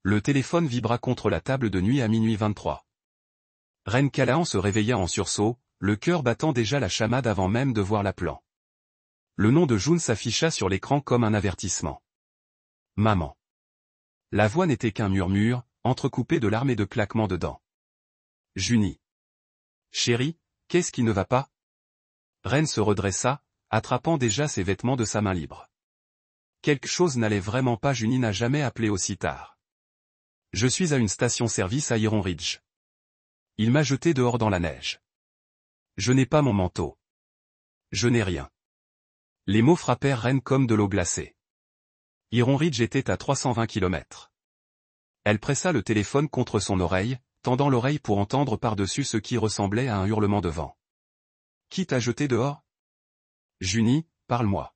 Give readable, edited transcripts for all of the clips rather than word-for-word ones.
Le téléphone vibra contre la table de nuit à minuit 23. Reine Callahan se réveilla en sursaut, le cœur battant déjà la chamade avant même de voir l'appelant. Le nom de June s'afficha sur l'écran comme un avertissement. Maman. La voix n'était qu'un murmure, entrecoupé de larmes et de claquements de dents. Junie. Chérie, qu'est-ce qui ne va pas? Reine se redressa, attrapant déjà ses vêtements de sa main libre. Quelque chose n'allait vraiment pas. Junie n'a jamais appelé aussi tard. Je suis à une station-service à Iron Ridge. Il m'a jeté dehors dans la neige. Je n'ai pas mon manteau. Je n'ai rien. Les mots frappèrent Reine comme de l'eau glacée. Iron Ridge était à 320 km. Elle pressa le téléphone contre son oreille, tendant l'oreille pour entendre par-dessus ce qui ressemblait à un hurlement de vent. Qui t'a jeté dehors? Junie, parle-moi.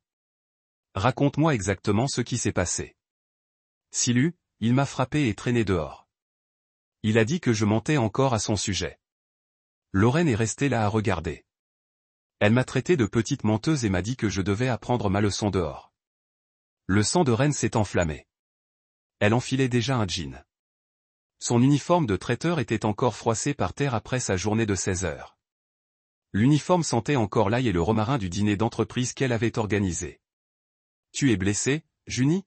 Raconte-moi exactement ce qui s'est passé. Silu, il m'a frappé et traîné dehors. Il a dit que je mentais encore à son sujet. Lorraine est restée là à regarder. Elle m'a traité de petite menteuse et m'a dit que je devais apprendre ma leçon dehors. Le sang de Reine s'est enflammé. Elle enfilait déjà un jean. Son uniforme de traiteur était encore froissé par terre après sa journée de 16 heures. L'uniforme sentait encore l'ail et le romarin du dîner d'entreprise qu'elle avait organisé. Tu es blessé, Junie?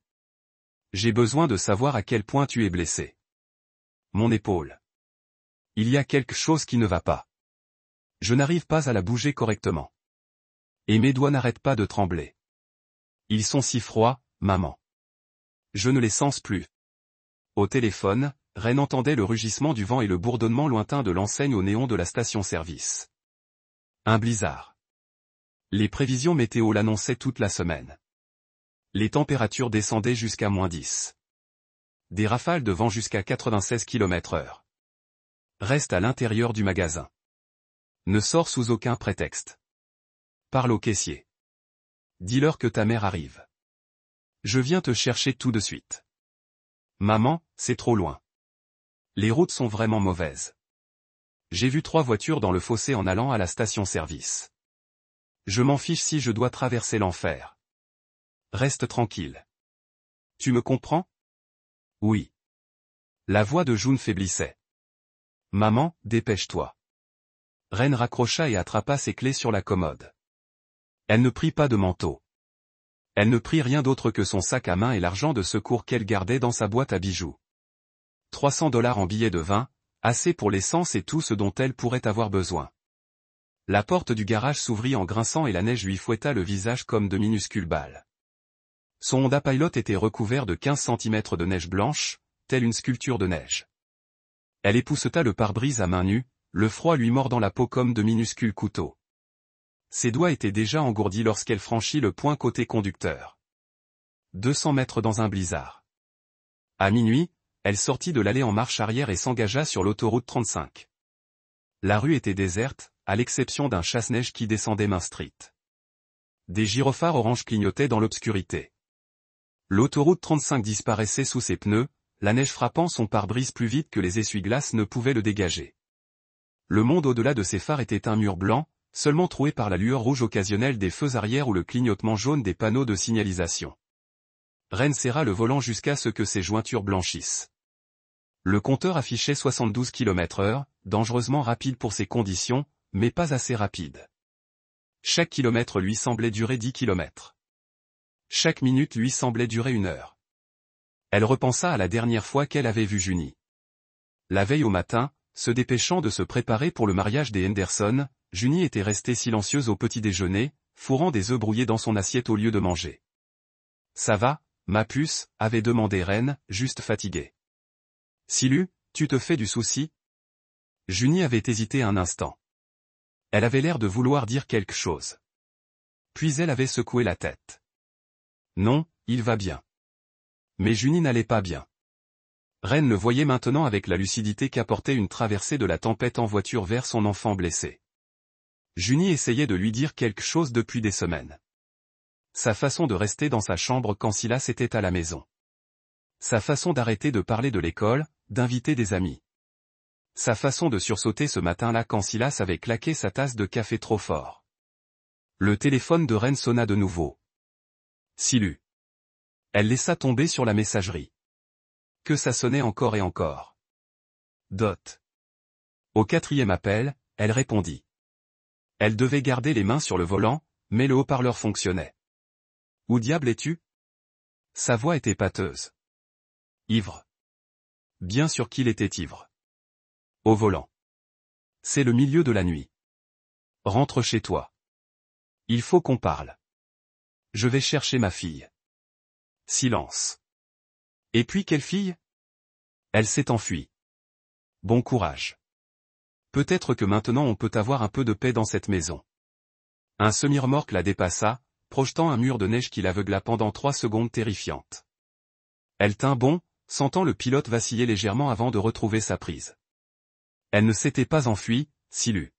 J'ai besoin de savoir à quel point tu es blessé. Mon épaule. Il y a quelque chose qui ne va pas. Je n'arrive pas à la bouger correctement. Et mes doigts n'arrêtent pas de trembler. Ils sont si froids, maman. Je ne les sens plus. Au téléphone, Reine entendait le rugissement du vent et le bourdonnement lointain de l'enseigne au néon de la station-service. Un blizzard. Les prévisions météo l'annonçaient toute la semaine. Les températures descendaient jusqu'à -10. Des rafales de vent jusqu'à 96 km/h. Reste à l'intérieur du magasin. Ne sors sous aucun prétexte. Parle au caissier. Dis-leur que ta mère arrive. Je viens te chercher tout de suite. Maman, c'est trop loin. Les routes sont vraiment mauvaises. J'ai vu 3 voitures dans le fossé en allant à la station-service. Je m'en fiche si je dois traverser l'enfer. Reste tranquille. Tu me comprends? Oui. La voix de June faiblissait. Maman, dépêche-toi. Reine raccrocha et attrapa ses clés sur la commode. Elle ne prit pas de manteau. Elle ne prit rien d'autre que son sac à main et l'argent de secours qu'elle gardait dans sa boîte à bijoux. 300 $ en billets de 20, assez pour l'essence et tout ce dont elle pourrait avoir besoin. La porte du garage s'ouvrit en grinçant et la neige lui fouetta le visage comme de minuscules balles. Son Honda Pilot était recouvert de 15 cm de neige blanche, telle une sculpture de neige. Elle épousseta le pare-brise à main nue, le froid lui mordant la peau comme de minuscules couteaux. Ses doigts étaient déjà engourdis lorsqu'elle franchit le point côté conducteur. 200 mètres dans un blizzard. À minuit, elle sortit de l'allée en marche arrière et s'engagea sur l'autoroute 35. La rue était déserte, à l'exception d'un chasse-neige qui descendait Main Street. Des gyrophares orange clignotaient dans l'obscurité. L'autoroute 35 disparaissait sous ses pneus, la neige frappant son pare-brise plus vite que les essuie-glaces ne pouvaient le dégager. Le monde au-delà de ses phares était un mur blanc, seulement troué par la lueur rouge occasionnelle des feux arrière ou le clignotement jaune des panneaux de signalisation. Reine serra le volant jusqu'à ce que ses jointures blanchissent. Le compteur affichait 72 km/h, dangereusement rapide pour ses conditions, mais pas assez rapide. Chaque kilomètre lui semblait durer 10 km. Chaque minute lui semblait durer 1 heure. Elle repensa à la dernière fois qu'elle avait vu Junie. La veille au matin, se dépêchant de se préparer pour le mariage des Henderson, Junie était restée silencieuse au petit déjeuner, fourrant des œufs brouillés dans son assiette au lieu de manger. « Ça va, ma puce ?» avait demandé Reine, juste fatiguée. « Silu, tu te fais du souci ?» Junie avait hésité un instant. Elle avait l'air de vouloir dire quelque chose. Puis elle avait secoué la tête. « Non, il va bien. » Mais Junie n'allait pas bien. Reine le voyait maintenant avec la lucidité qu'apportait une traversée de la tempête en voiture vers son enfant blessé. Junie essayait de lui dire quelque chose depuis des semaines. Sa façon de rester dans sa chambre quand Silas était à la maison. Sa façon d'arrêter de parler de l'école, d'inviter des amis. Sa façon de sursauter ce matin-là quand Silas avait claqué sa tasse de café trop fort. Le téléphone de Reine sonna de nouveau. Silu. Elle laissa tomber sur la messagerie. Que ça sonnait encore et encore. Dot. Au 4e appel, elle répondit. Elle devait garder les mains sur le volant, mais le haut-parleur fonctionnait. Où diable es-tu? Sa voix était pâteuse. Ivre. Bien sûr qu'il était ivre. Au volant. C'est le milieu de la nuit. Rentre chez toi. Il faut qu'on parle. Je vais chercher ma fille. Silence. Et puis quelle fille? Elle s'est enfuie. Bon courage. Peut-être que maintenant on peut avoir un peu de paix dans cette maison. Un semi-remorque la dépassa, projetant un mur de neige qui l'aveugla pendant 3 secondes terrifiantes. Elle tint bon, sentant le pilote vaciller légèrement avant de retrouver sa prise. Elle ne s'était pas enfuie, Silu.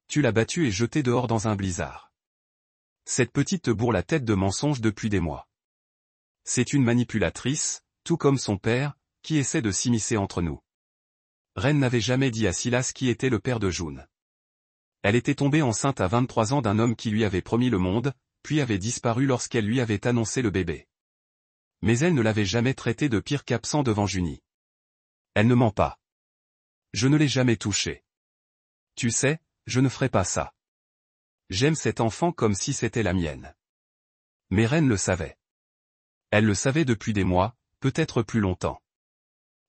Tu l'as battue et jetée dehors dans un blizzard. Cette petite te bourre la tête de mensonges depuis des mois. C'est une manipulatrice, tout comme son père, qui essaie de s'immiscer entre nous. Ren n'avait jamais dit à Silas qui était le père de June. Elle était tombée enceinte à 23 ans d'un homme qui lui avait promis le monde, puis avait disparu lorsqu'elle lui avait annoncé le bébé. Mais elle ne l'avait jamais traité de pire qu'absent devant Junie. Elle ne ment pas. Je ne l'ai jamais touché. Tu sais, je ne ferai pas ça. J'aime cet enfant comme si c'était la mienne. Mais Ren le savait. Elle le savait depuis des mois, peut-être plus longtemps.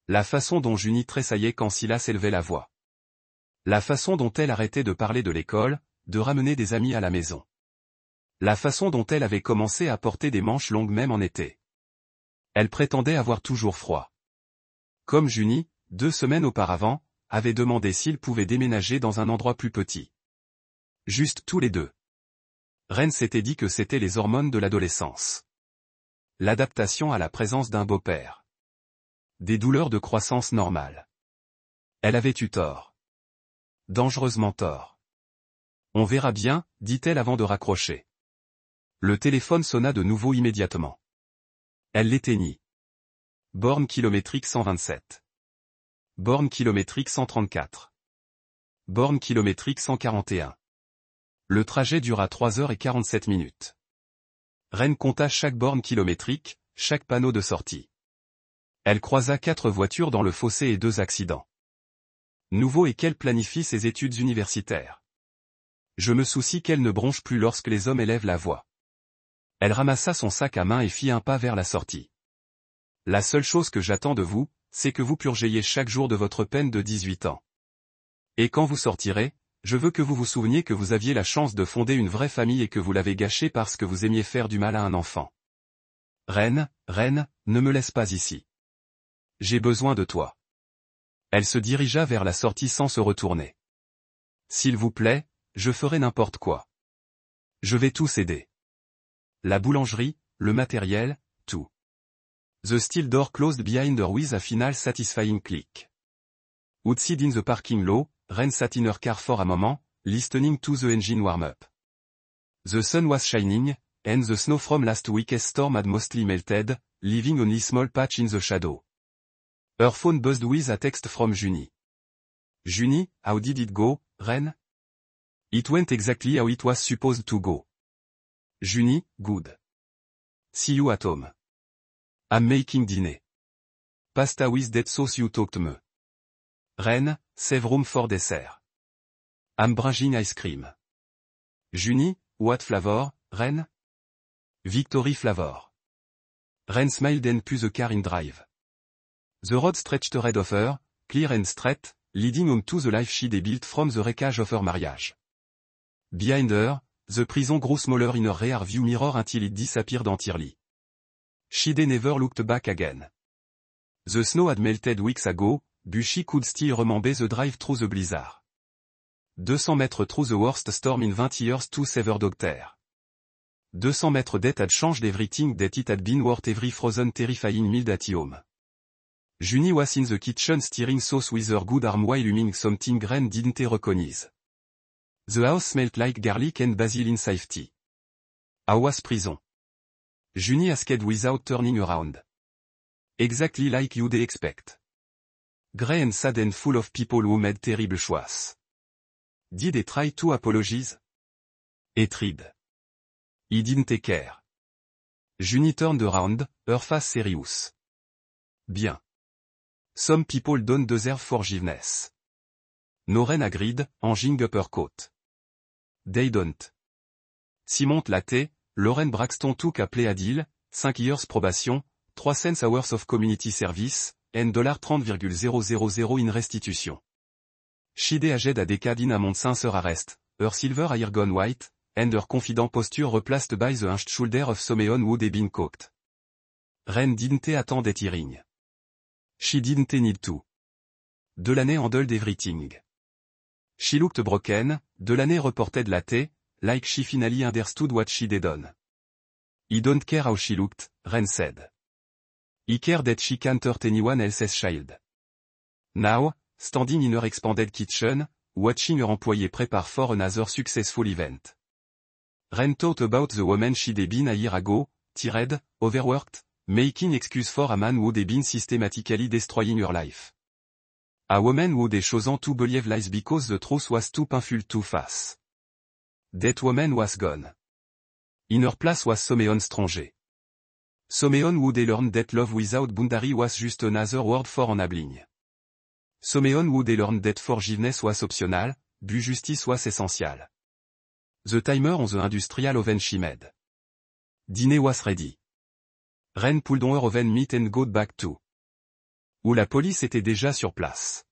La façon dont Junie tressaillait quand Silas élevait la voix. La façon dont elle arrêtait de parler de l'école, de ramener des amis à la maison. La façon dont elle avait commencé à porter des manches longues même en été. Elle prétendait avoir toujours froid. Comme Junie, 2 semaines auparavant, avait demandé s'ils pouvaient déménager dans un endroit plus petit. Juste tous les deux. Ren s'était dit que c'était les hormones de l'adolescence. L'adaptation à la présence d'un beau-père. Des douleurs de croissance normale. Elle avait eu tort. Dangereusement tort. On verra bien, dit-elle avant de raccrocher. Le téléphone sonna de nouveau immédiatement. Elle l'éteignit. Borne kilométrique 127. Borne kilométrique 134. Borne kilométrique 141. Le trajet dura 3h47 minutes. Ren compta chaque borne kilométrique, chaque panneau de sortie. Elle croisa 4 voitures dans le fossé et 2 accidents. Nouveau et qu'elle planifie ses études universitaires. Je me soucie qu'elle ne bronche plus lorsque les hommes élèvent la voix. Elle ramassa son sac à main et fit un pas vers la sortie. La seule chose que j'attends de vous, c'est que vous purgiez chaque jour de votre peine de 18 ans. Et quand vous sortirez, je veux que vous vous souveniez que vous aviez la chance de fonder une vraie famille et que vous l'avez gâchée parce que vous aimiez faire du mal à un enfant. Ren, ne me laisse pas ici. J'ai besoin de toi. Elle se dirigea vers la sortie sans se retourner. S'il vous plaît, je ferai n'importe quoi. Je vais tout céder. La boulangerie, le matériel, tout. The steel door closed behind her with a final satisfying click. Outside in the parking lot, Ren sat in her car for a moment, listening to the engine warm up. The sun was shining, and the snow from last week's storm had mostly melted, leaving only small patch in the shadow. Her phone buzzed with a text from Junie. Junie, how did it go, Ren? It went exactly how it was supposed to go. Junie, good. See you at home. I'm making dinner. Pasta with that sauce you talked me. Ren, save room for dessert. I'm bringing ice cream. Junie, what flavor, Ren? Victory flavor. Ren smiled and put the car in drive. The road stretched ahead of her, clear and straight, leading home to the life she'd built from the wreckage of her marriage. Behind her, the prison grew smaller in her rear view mirror until it disappeared entirely. She'd never looked back again. The snow had melted weeks ago, but she could still remember the drive through the blizzard. 200 mètres through the worst storm in 20 years to save her daughter. 200 mètres that had changed everything that it had been worth every frozen terrifying meal at home. Junie was in the kitchen stirring sauce with her good arm while humming something Ren didn't recognize. The house smelled like garlic and basil in safety. How was prison? Junie asked without turning around. Exactly like you'd expect. Grey and sad and full of people who made terrible choices. Did they try to apologize? He tried. He didn't take care. Junie turned around, her face serious. Bien. Some people don't deserve forgiveness. Noren agreed, hanging uppercut. They don't. Simon Latte, Lauren Braxton took a plea deal, 5 years probation, 300 hours of community service, and $30,000 in restitution. She aged a decade in amount since her arrest, her silver hair gone white, and her confident posture replaced by the hunched shoulder of someone who had been cooked. Ren didn't attend that hearing. She didn't need to. Delaney handled everything. She looked broken, Delaney reported Latte, like she finally understood what she had done. He don't care how she looked, Ren said. He cared that she can't hurt anyone else's child. Now, standing in her expanded kitchen, watching her employee prepare for another successful event. Ren thought about the woman she'd been a year ago, tired, overworked, making excuse for a man who'd been systematically destroying her life. A woman who'd chosen to believe lies because the truth was too painful to face. That woman was gone. In her place was Someone Strange. Someone who'd learned that love without boundary was just another word for enabling. Someone who'd learned that forgiveness was optional, but justice was essential. The timer on the industrial oven she made. Dinner was ready. Ren pulled on her oven meat and got back to. Où la police était déjà sur place.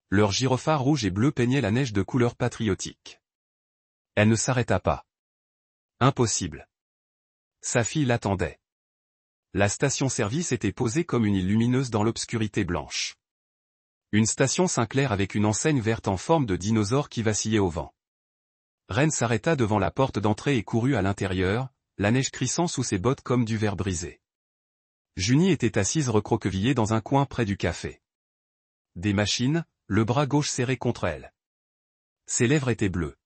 Leur gyrophare rouge et bleu peignait la neige de couleur patriotique. Elle ne s'arrêta pas. Impossible. Sa fille l'attendait. La station-service était posée comme une île lumineuse dans l'obscurité blanche. Une station Sinclair avec une enseigne verte en forme de dinosaure qui vacillait au vent. Ren s'arrêta devant la porte d'entrée et courut à l'intérieur, la neige crissant sous ses bottes comme du verre brisé. Junie était assise recroquevillée dans un coin près du café. Des machines, le bras gauche serré contre elle. Ses lèvres étaient bleues.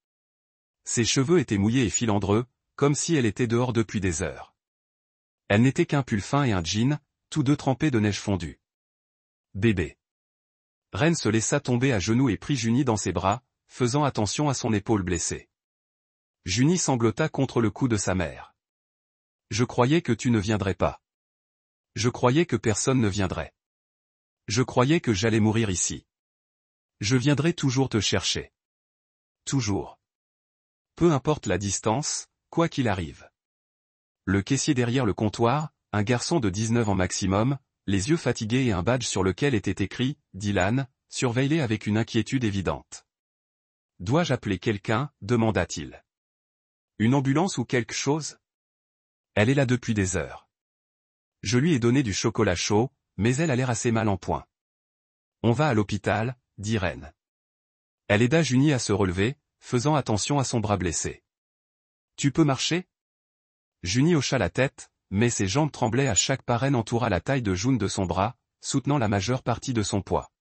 Ses cheveux étaient mouillés et filandreux, comme si elle était dehors depuis des heures. Elle n'était qu'un pull fin et un jean, tous deux trempés de neige fondue. Bébé. Ren se laissa tomber à genoux et prit Junie dans ses bras, faisant attention à son épaule blessée. Junie sanglota contre le cou de sa mère. Je croyais que tu ne viendrais pas. Je croyais que personne ne viendrait. Je croyais que j'allais mourir ici. Je viendrai toujours te chercher. Toujours. Peu importe la distance, quoi qu'il arrive. Le caissier derrière le comptoir, un garçon de 19 ans maximum, les yeux fatigués et un badge sur lequel était écrit « Dylan », surveillait avec une inquiétude évidente. « Dois-je appeler quelqu'un » demanda-t-il. « Une ambulance ou quelque chose ?» Elle est là depuis des heures. Je lui ai donné du chocolat chaud, mais elle a l'air assez mal en point. On va à l'hôpital, dit Ren. Elle aida Junie à se relever, faisant attention à son bras blessé. Tu peux marcher ? Junie hocha la tête, mais ses jambes tremblaient à chaque pas. Ren entoura la taille de jaune de son bras, soutenant la majeure partie de son poids.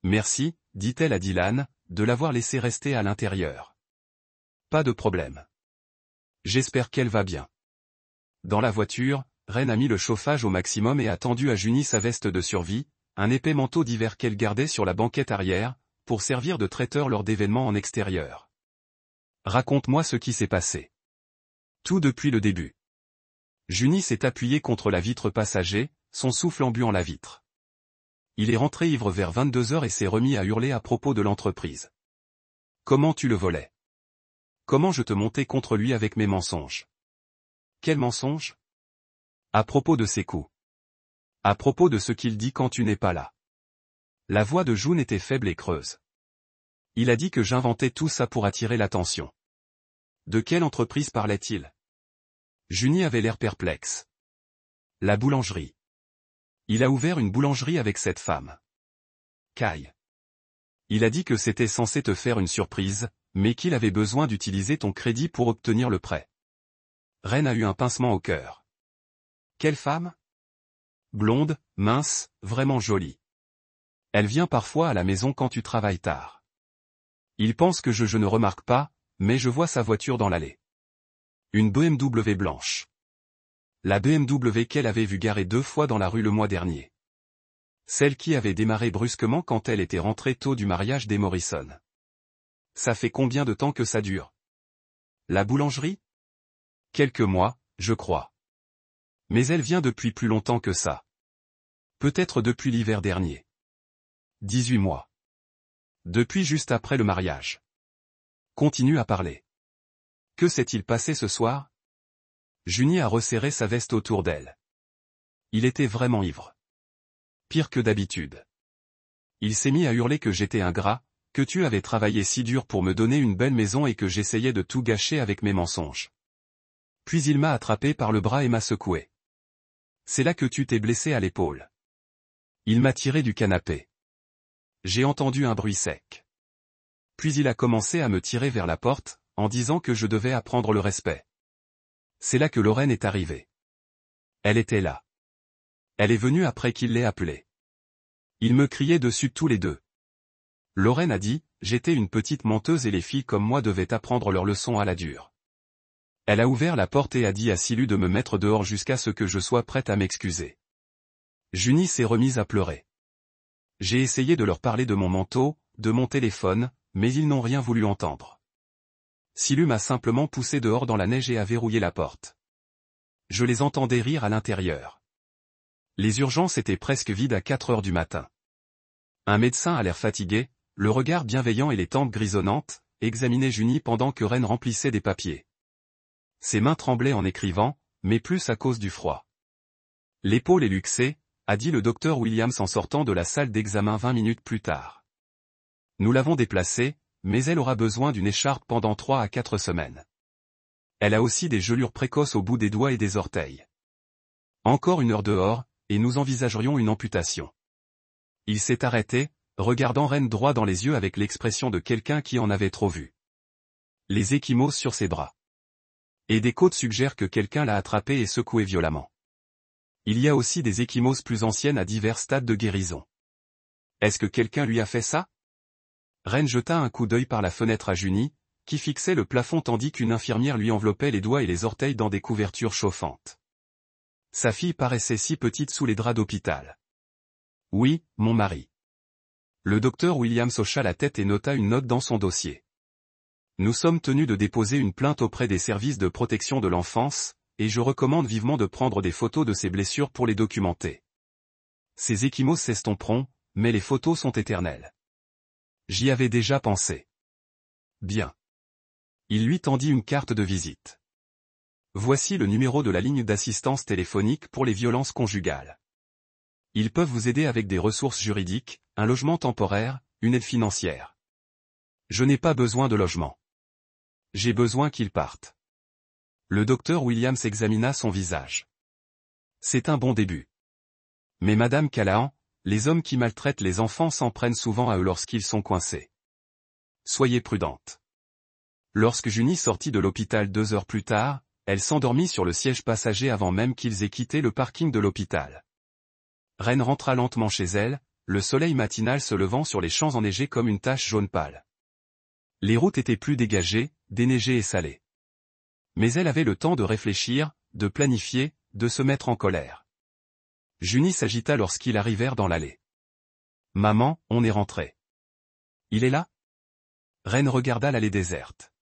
Merci, dit-elle à Dylan, de l'avoir laissé rester à l'intérieur. Pas de problème. J'espère qu'elle va bien. Dans la voiture, Ren a mis le chauffage au maximum et a tendu à Junie sa veste de survie, un épais manteau d'hiver qu'elle gardait sur la banquette arrière, pour servir de traiteur lors d'événements en extérieur. Raconte-moi ce qui s'est passé. Tout depuis le début. Junie s'est appuyée contre la vitre passager, son souffle embuant la vitre. Il est rentré ivre vers 22h et s'est remis à hurler à propos de l'entreprise. Comment tu le volais? Comment je te montais contre lui avec mes mensonges? Quel mensonge? À propos de ses coups. À propos de ce qu'il dit quand tu n'es pas là. La voix de June était faible et creuse. Il a dit que j'inventais tout ça pour attirer l'attention. De quelle entreprise parlait-il? Junie avait l'air perplexe. La boulangerie. Il a ouvert une boulangerie avec cette femme. Kai. Il a dit que c'était censé te faire une surprise, mais qu'il avait besoin d'utiliser ton crédit pour obtenir le prêt. Ren a eu un pincement au cœur. Quelle femme? Blonde, mince, vraiment jolie. Elle vient parfois à la maison quand tu travailles tard. Il pense que je ne remarque pas, mais je vois sa voiture dans l'allée. Une BMW blanche. La BMW qu'elle avait vue garer 2 fois dans la rue le mois dernier. Celle qui avait démarré brusquement quand elle était rentrée tôt du mariage des Morrison. Ça fait combien de temps que ça dure? La boulangerie? Quelques mois, je crois. Mais elle vient depuis plus longtemps que ça. Peut-être depuis l'hiver dernier. 18 mois. Depuis juste après le mariage. Continue à parler. Que s'est-il passé ce soir? Junie a resserré sa veste autour d'elle. Il était vraiment ivre. Pire que d'habitude. Il s'est mis à hurler que j'étais ingrat, que tu avais travaillé si dur pour me donner une belle maison et que j'essayais de tout gâcher avec mes mensonges. Puis il m'a attrapé par le bras et m'a secoué. C'est là que tu t'es blessé à l'épaule. Il m'a tiré du canapé. J'ai entendu un bruit sec. Puis il a commencé à me tirer vers la porte, en disant que je devais apprendre le respect. C'est là que Lorraine est arrivée. Elle était là. Elle est venue après qu'il l'ait appelée. Ils me criaient dessus tous les deux. Lorraine a dit, j'étais une petite menteuse et les filles comme moi devaient apprendre leur leçon à la dure. Elle a ouvert la porte et a dit à Silu de me mettre dehors jusqu'à ce que je sois prête à m'excuser. Junie s'est remise à pleurer. J'ai essayé de leur parler de mon manteau, de mon téléphone, mais ils n'ont rien voulu entendre. Silu m'a simplement poussé dehors dans la neige et a verrouillé la porte. Je les entendais rire à l'intérieur. Les urgences étaient presque vides à 4 heures du matin. Un médecin à l'air fatigué, le regard bienveillant et les tempes grisonnantes, examinait Junie pendant que Reine remplissait des papiers. Ses mains tremblaient en écrivant, mais plus à cause du froid. L'épaule est luxée, a dit le docteur Williams en sortant de la salle d'examen 20 minutes plus tard. Nous l'avons déplacée, mais elle aura besoin d'une écharpe pendant 3 à 4 semaines. Elle a aussi des gelures précoces au bout des doigts et des orteils. Encore 1 heure dehors, et nous envisagerions une amputation. Il s'est arrêté, regardant Reine droit dans les yeux avec l'expression de quelqu'un qui en avait trop vu. Les ecchymoses sur ses bras. Et des côtes suggèrent que quelqu'un l'a attrapé et secoué violemment. Il y a aussi des ecchymoses plus anciennes à divers stades de guérison. Est-ce que quelqu'un lui a fait ça? Reine jeta un coup d'œil par la fenêtre à Junie, qui fixait le plafond tandis qu'une infirmière lui enveloppait les doigts et les orteils dans des couvertures chauffantes. Sa fille paraissait si petite sous les draps d'hôpital. Oui, mon mari. Le docteur Williams hocha la tête et nota une note dans son dossier. Nous sommes tenus de déposer une plainte auprès des services de protection de l'enfance, et je recommande vivement de prendre des photos de ces blessures pour les documenter. Ces ecchymoses s'estomperont, mais les photos sont éternelles. J'y avais déjà pensé. Bien. Il lui tendit une carte de visite. Voici le numéro de la ligne d'assistance téléphonique pour les violences conjugales. Ils peuvent vous aider avec des ressources juridiques, un logement temporaire, une aide financière. Je n'ai pas besoin de logement. J'ai besoin qu'il parte. Le docteur Williams examina son visage. C'est un bon début. Mais Madame Callahan, les hommes qui maltraitent les enfants s'en prennent souvent à eux lorsqu'ils sont coincés. Soyez prudente. Lorsque Junie sortit de l'hôpital 2 heures plus tard, elle s'endormit sur le siège passager avant même qu'ils aient quitté le parking de l'hôpital. Reine rentra lentement chez elle, le soleil matinal se levant sur les champs enneigés comme une tache jaune pâle. Les routes étaient plus dégagées, déneigées et salées. Mais elle avait le temps de réfléchir, de planifier, de se mettre en colère. Junie s'agita lorsqu'ils arrivèrent dans l'allée. « Maman, on est rentré. »« Il est là ?» Reine regarda l'allée déserte.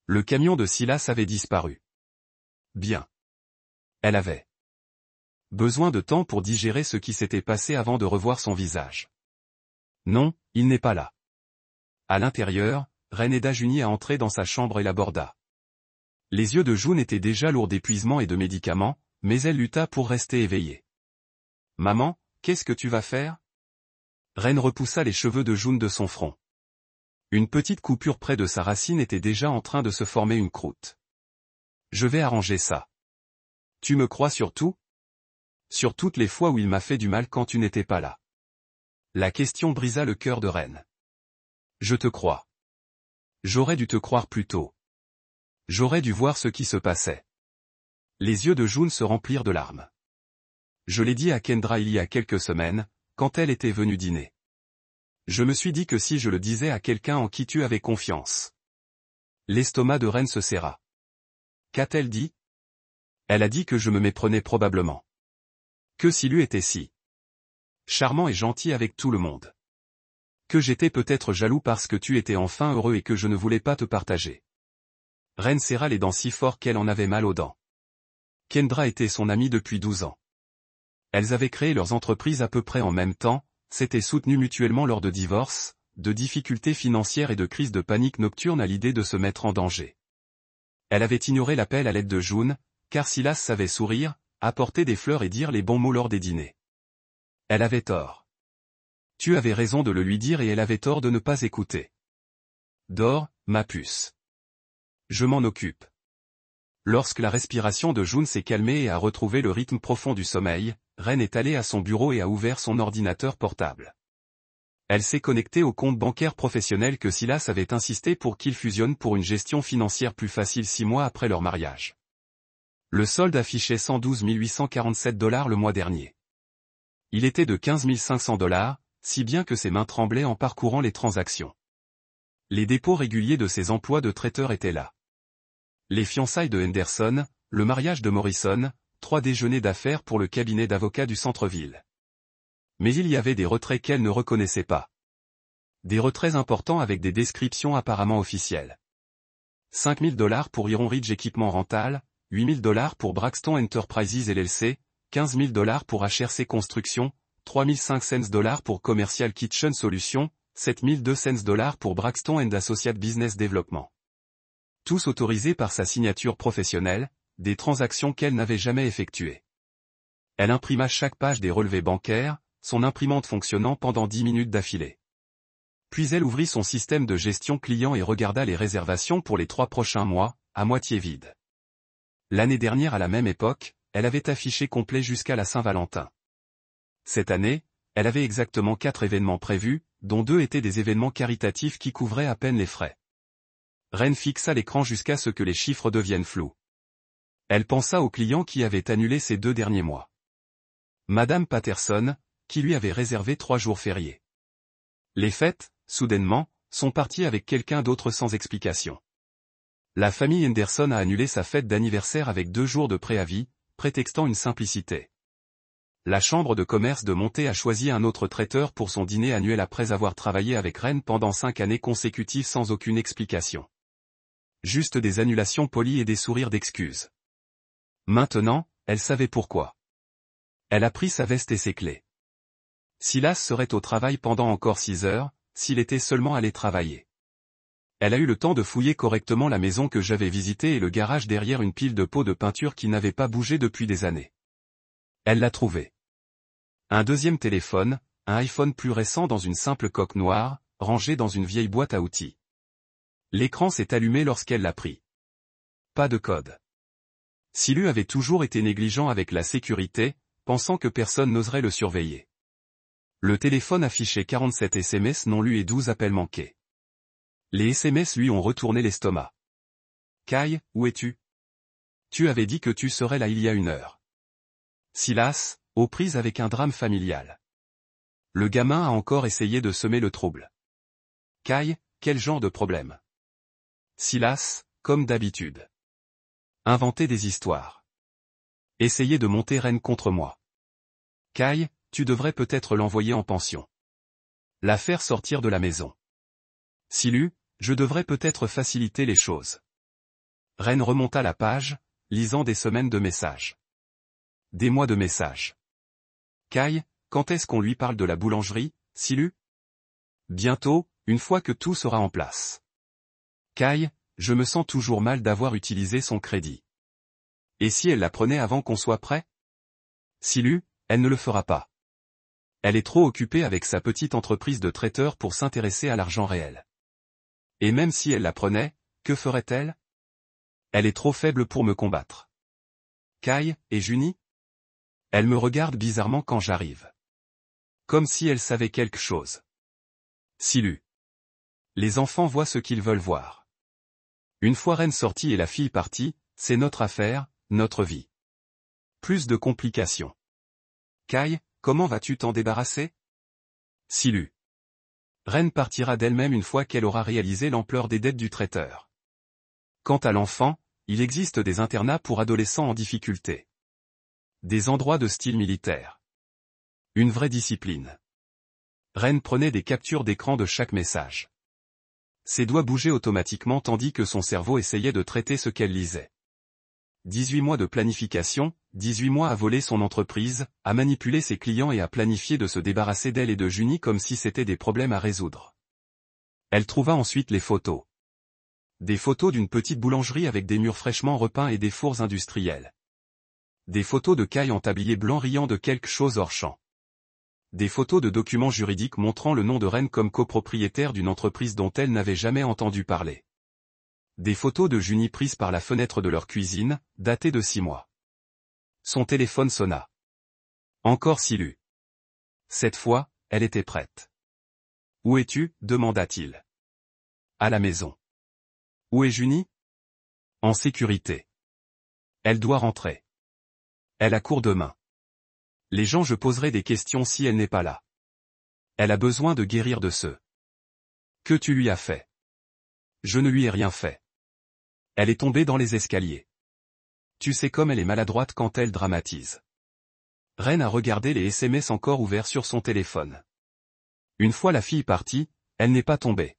Le camion de Silas avait disparu. Bien. Elle avait besoin de temps pour digérer ce qui s'était passé avant de revoir son visage. Non, il n'est pas là. À l'intérieur, Reine aida Junie à entrer dans sa chambre et l'aborda. Les yeux de June étaient déjà lourds d'épuisement et de médicaments, mais elle lutta pour rester éveillée. « Maman, qu'est-ce que tu vas faire ?» Reine repoussa les cheveux de June de son front. Une petite coupure près de sa racine était déjà en train de se former une croûte. « Je vais arranger ça. »« Tu me crois sur tout ? » ?»« Sur toutes les fois où il m'a fait du mal quand tu n'étais pas là. » La question brisa le cœur de Reine. « Je te crois. J'aurais dû te croire plus tôt. J'aurais dû voir ce qui se passait. » Les yeux de June se remplirent de larmes. « Je l'ai dit à Kendra il y a quelques semaines, quand elle était venue dîner. Je me suis dit que si je le disais à quelqu'un en qui tu avais confiance. » L'estomac de Reine se serra. Qu'a-t-elle dit? Elle a dit que je me méprenais probablement. Que Silu était si charmant et gentil avec tout le monde. Que j'étais peut-être jaloux parce que tu étais enfin heureux et que je ne voulais pas te partager. Reine serra les dents si fort qu'elle en avait mal aux dents. Kendra était son amie depuis 12 ans. Elles avaient créé leurs entreprises à peu près en même temps, s'étaient soutenues mutuellement lors de divorces, de difficultés financières et de crises de panique nocturne à l'idée de se mettre en danger. Elle avait ignoré l'appel à l'aide de June, car Silas savait sourire, apporter des fleurs et dire les bons mots lors des dîners. Elle avait tort. Tu avais raison de le lui dire et elle avait tort de ne pas écouter. Dors, ma puce. Je m'en occupe. Lorsque la respiration de June s'est calmée et a retrouvé le rythme profond du sommeil, Ren est allée à son bureau et a ouvert son ordinateur portable. Elle s'est connectée au compte bancaire professionnel que Silas avait insisté pour qu'il fusionne pour une gestion financière plus facile 6 mois après leur mariage. Le solde affichait $112 847 le mois dernier. Il était de $15 500, si bien que ses mains tremblaient en parcourant les transactions. Les dépôts réguliers de ses emplois de traiteur étaient là. Les fiançailles de Henderson, le mariage de Morrison, 3 déjeuners d'affaires pour le cabinet d'avocats du centre-ville. Mais il y avait des retraits qu'elle ne reconnaissait pas. Des retraits importants avec des descriptions apparemment officielles. $5 000 pour Iron Ridge Équipement Rental, $8 000 pour Braxton Enterprises LLC, $15 000 pour HRC Construction, $3 500 pour Commercial Kitchen Solutions, $7 200 pour Braxton and Associates Business Development. Tous autorisés par sa signature professionnelle, des transactions qu'elle n'avait jamais effectuées. Elle imprima chaque page des relevés bancaires, son imprimante fonctionnant pendant 10 minutes d'affilée. Puis elle ouvrit son système de gestion client et regarda les réservations pour les 3 prochains mois, à moitié vides. L'année dernière à la même époque, elle avait affiché complet jusqu'à la Saint-Valentin. Cette année, elle avait exactement 4 événements prévus, dont 2 étaient des événements caritatifs qui couvraient à peine les frais. Ren fixa l'écran jusqu'à ce que les chiffres deviennent flous. Elle pensa au client qui avait annulé ces 2 derniers mois. Madame Patterson, qui lui avait réservé 3 jours fériés. Les fêtes, soudainement, sont parties avec quelqu'un d'autre sans explication. La famille Henderson a annulé sa fête d'anniversaire avec 2 jours de préavis, prétextant une simplicité. La chambre de commerce de Monté a choisi un autre traiteur pour son dîner annuel après avoir travaillé avec Ren pendant 5 années consécutives sans aucune explication. Juste des annulations polies et des sourires d'excuses. Maintenant, elle savait pourquoi. Elle a pris sa veste et ses clés. Silas serait au travail pendant encore 6 heures, s'il était seulement allé travailler. Elle a eu le temps de fouiller correctement la maison que j'avais visitée et le garage derrière une pile de pots de peinture qui n'avait pas bougé depuis des années. Elle l'a trouvé. Un deuxième téléphone, un iPhone plus récent dans une simple coque noire, rangé dans une vieille boîte à outils. L'écran s'est allumé lorsqu'elle l'a pris. Pas de code. Silu avait toujours été négligent avec la sécurité, pensant que personne n'oserait le surveiller. Le téléphone affichait 47 SMS non lus et 12 appels manqués. Les SMS lui ont retourné l'estomac. Kai, où es-tu? Tu avais dit que tu serais là il y a 1 heure. Silas, aux prises avec un drame familial. Le gamin a encore essayé de semer le trouble. Kai, quel genre de problème? Silas, comme d'habitude. Inventer des histoires. Essayer de monter Ren contre moi. Kai, tu devrais peut-être l'envoyer en pension. La faire sortir de la maison. Silu, je devrais peut-être faciliter les choses. Ren remonta la page, lisant des semaines de messages. Des mois de messages. Kai, quand est-ce qu'on lui parle de la boulangerie, Silu? Bientôt, une fois que tout sera en place. Kai, je me sens toujours mal d'avoir utilisé son crédit. Et si elle la prenait avant qu'on soit prêt? Silu, elle ne le fera pas. Elle est trop occupée avec sa petite entreprise de traiteur pour s'intéresser à l'argent réel. Et même si elle la prenait, que ferait-elle? Elle est trop faible pour me combattre. Kai, et Junie? Elle me regarde bizarrement quand j'arrive. Comme si elle savait quelque chose. Silu. Les enfants voient ce qu'ils veulent voir. Une fois Ren sortie et la fille partie, c'est notre affaire, notre vie. Plus de complications. Kai, comment vas-tu t'en débarrasser? Silu. Ren partira d'elle-même une fois qu'elle aura réalisé l'ampleur des dettes du traiteur. Quant à l'enfant, il existe des internats pour adolescents en difficulté. Des endroits de style militaire. Une vraie discipline. Ren prenait des captures d'écran de chaque message. Ses doigts bougeaient automatiquement tandis que son cerveau essayait de traiter ce qu'elle lisait. 18 mois de planification, 18 mois à voler son entreprise, à manipuler ses clients et à planifier de se débarrasser d'elle et de Juni comme si c'était des problèmes à résoudre. Elle trouva ensuite les photos. Des photos d'une petite boulangerie avec des murs fraîchement repeints et des fours industriels. Des photos de Kai en tablier blanc riant de quelque chose hors champ. Des photos de documents juridiques montrant le nom de Ren comme copropriétaire d'une entreprise dont elle n'avait jamais entendu parler. Des photos de Juni prises par la fenêtre de leur cuisine, datées de 6 mois. Son téléphone sonna. Encore Silu. Cette fois, elle était prête. « Où es-tu » demanda-t-il. « À la maison. »« Où est Juni ?»« En sécurité. »« Elle doit rentrer. »« Elle a cours demain. »« Les gens je poserai des questions si elle n'est pas là. »« Elle a besoin de guérir de ce. »« Que tu lui as fait ?»« Je ne lui ai rien fait. » Elle est tombée dans les escaliers. Tu sais comme elle est maladroite quand elle dramatise. Ren a regardé les SMS encore ouverts sur son téléphone. Une fois la fille partie, elle n'est pas tombée.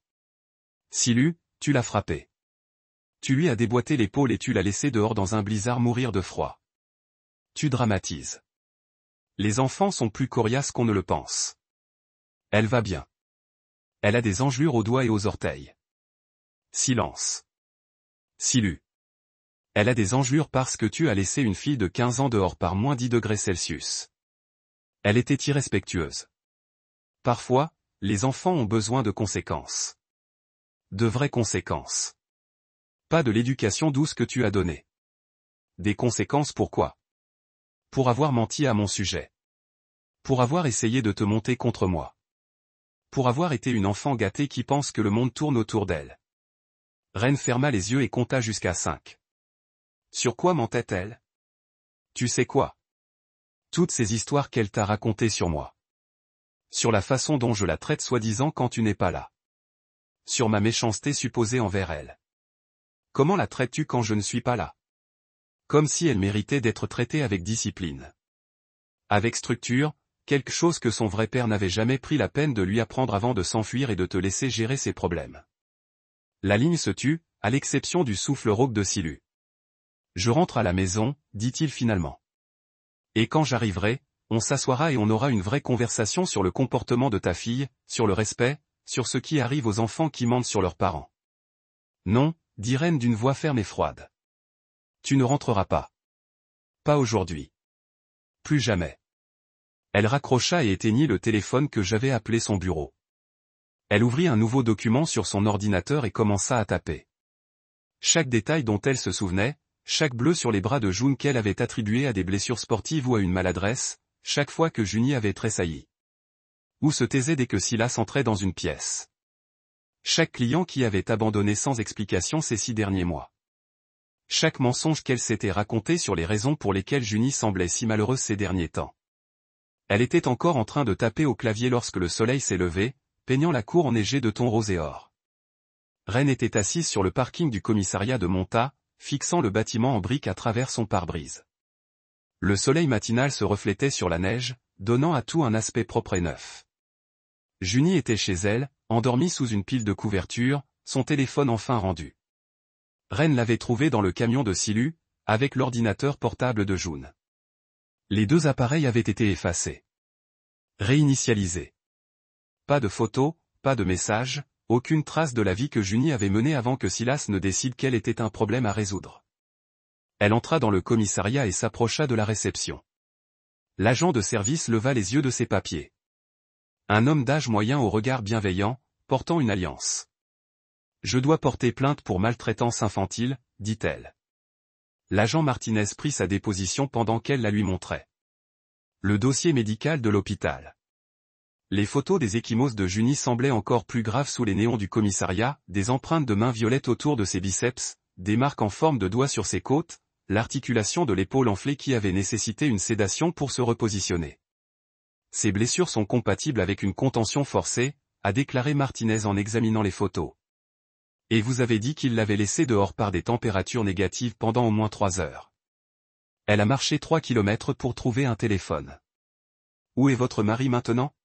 Silu, tu l'as frappée. Tu lui as déboîté l'épaule et tu l'as laissé dehors dans un blizzard mourir de froid. Tu dramatises. Les enfants sont plus coriaces qu'on ne le pense. Elle va bien. Elle a des engelures aux doigts et aux orteils. Silence. Silu. Elle a des engelures parce que tu as laissé une fille de 15 ans dehors par moins 10 degrés Celsius. Elle était irrespectueuse. Parfois, les enfants ont besoin de conséquences. De vraies conséquences. Pas de l'éducation douce que tu as donnée. Des conséquences pourquoi? Pour avoir menti à mon sujet. Pour avoir essayé de te monter contre moi. Pour avoir été une enfant gâtée qui pense que le monde tourne autour d'elle. Ren ferma les yeux et compta jusqu'à 5. Sur quoi mentait-elle? Tu sais quoi? Toutes ces histoires qu'elle t'a racontées sur moi. Sur la façon dont je la traite soi-disant quand tu n'es pas là. Sur ma méchanceté supposée envers elle. Comment la traites-tu quand je ne suis pas là? Comme si elle méritait d'être traitée avec discipline. Avec structure, quelque chose que son vrai père n'avait jamais pris la peine de lui apprendre avant de s'enfuir et de te laisser gérer ses problèmes. La ligne se tut, à l'exception du souffle rauque de Silu. Je rentre à la maison, dit-il finalement. Et quand j'arriverai, on s'assoira et on aura une vraie conversation sur le comportement de ta fille, sur le respect, sur ce qui arrive aux enfants qui mentent sur leurs parents. Non, dit Ren d'une voix ferme et froide. Tu ne rentreras pas. Pas aujourd'hui. Plus jamais. Elle raccrocha et éteignit le téléphone que j'avais appelé son bureau. Elle ouvrit un nouveau document sur son ordinateur et commença à taper. Chaque détail dont elle se souvenait, chaque bleu sur les bras de June qu'elle avait attribué à des blessures sportives ou à une maladresse, chaque fois que Juni avait tressailli. Ou se taisait dès que Silas entrait dans une pièce. Chaque client qui avait abandonné sans explication ces 6 derniers mois. Chaque mensonge qu'elle s'était raconté sur les raisons pour lesquelles Juni semblait si malheureuse ces derniers temps. Elle était encore en train de taper au clavier lorsque le soleil s'est levé, peignant la cour enneigée de tons rose et or. Ren était assise sur le parking du commissariat de Monta, fixant le bâtiment en briques à travers son pare-brise. Le soleil matinal se reflétait sur la neige, donnant à tout un aspect propre et neuf. Juni était chez elle, endormie sous une pile de couvertures, son téléphone enfin rendu. Ren l'avait trouvé dans le camion de Silu, avec l'ordinateur portable de June. Les 2 appareils avaient été effacés. Réinitialisés. Pas de photos, pas de messages, aucune trace de la vie que Juni avait menée avant que Silas ne décide qu'elle était un problème à résoudre. Elle entra dans le commissariat et s'approcha de la réception. L'agent de service leva les yeux de ses papiers. Un homme d'âge moyen au regard bienveillant, portant une alliance. « Je dois porter plainte pour maltraitance infantile », dit-elle. L'agent Martinez prit sa déposition pendant qu'elle la lui montrait. Le dossier médical de l'hôpital. Les photos des ecchymoses de Juni semblaient encore plus graves sous les néons du commissariat, des empreintes de mains violettes autour de ses biceps, des marques en forme de doigts sur ses côtes, l'articulation de l'épaule enflée qui avait nécessité une sédation pour se repositionner. Ces blessures sont compatibles avec une contention forcée, a déclaré Martinez en examinant les photos. Et vous avez dit qu'il l'avait laissée dehors par des températures négatives pendant au moins 3 heures. Elle a marché 3 kilomètres pour trouver un téléphone. Où est votre mari maintenant?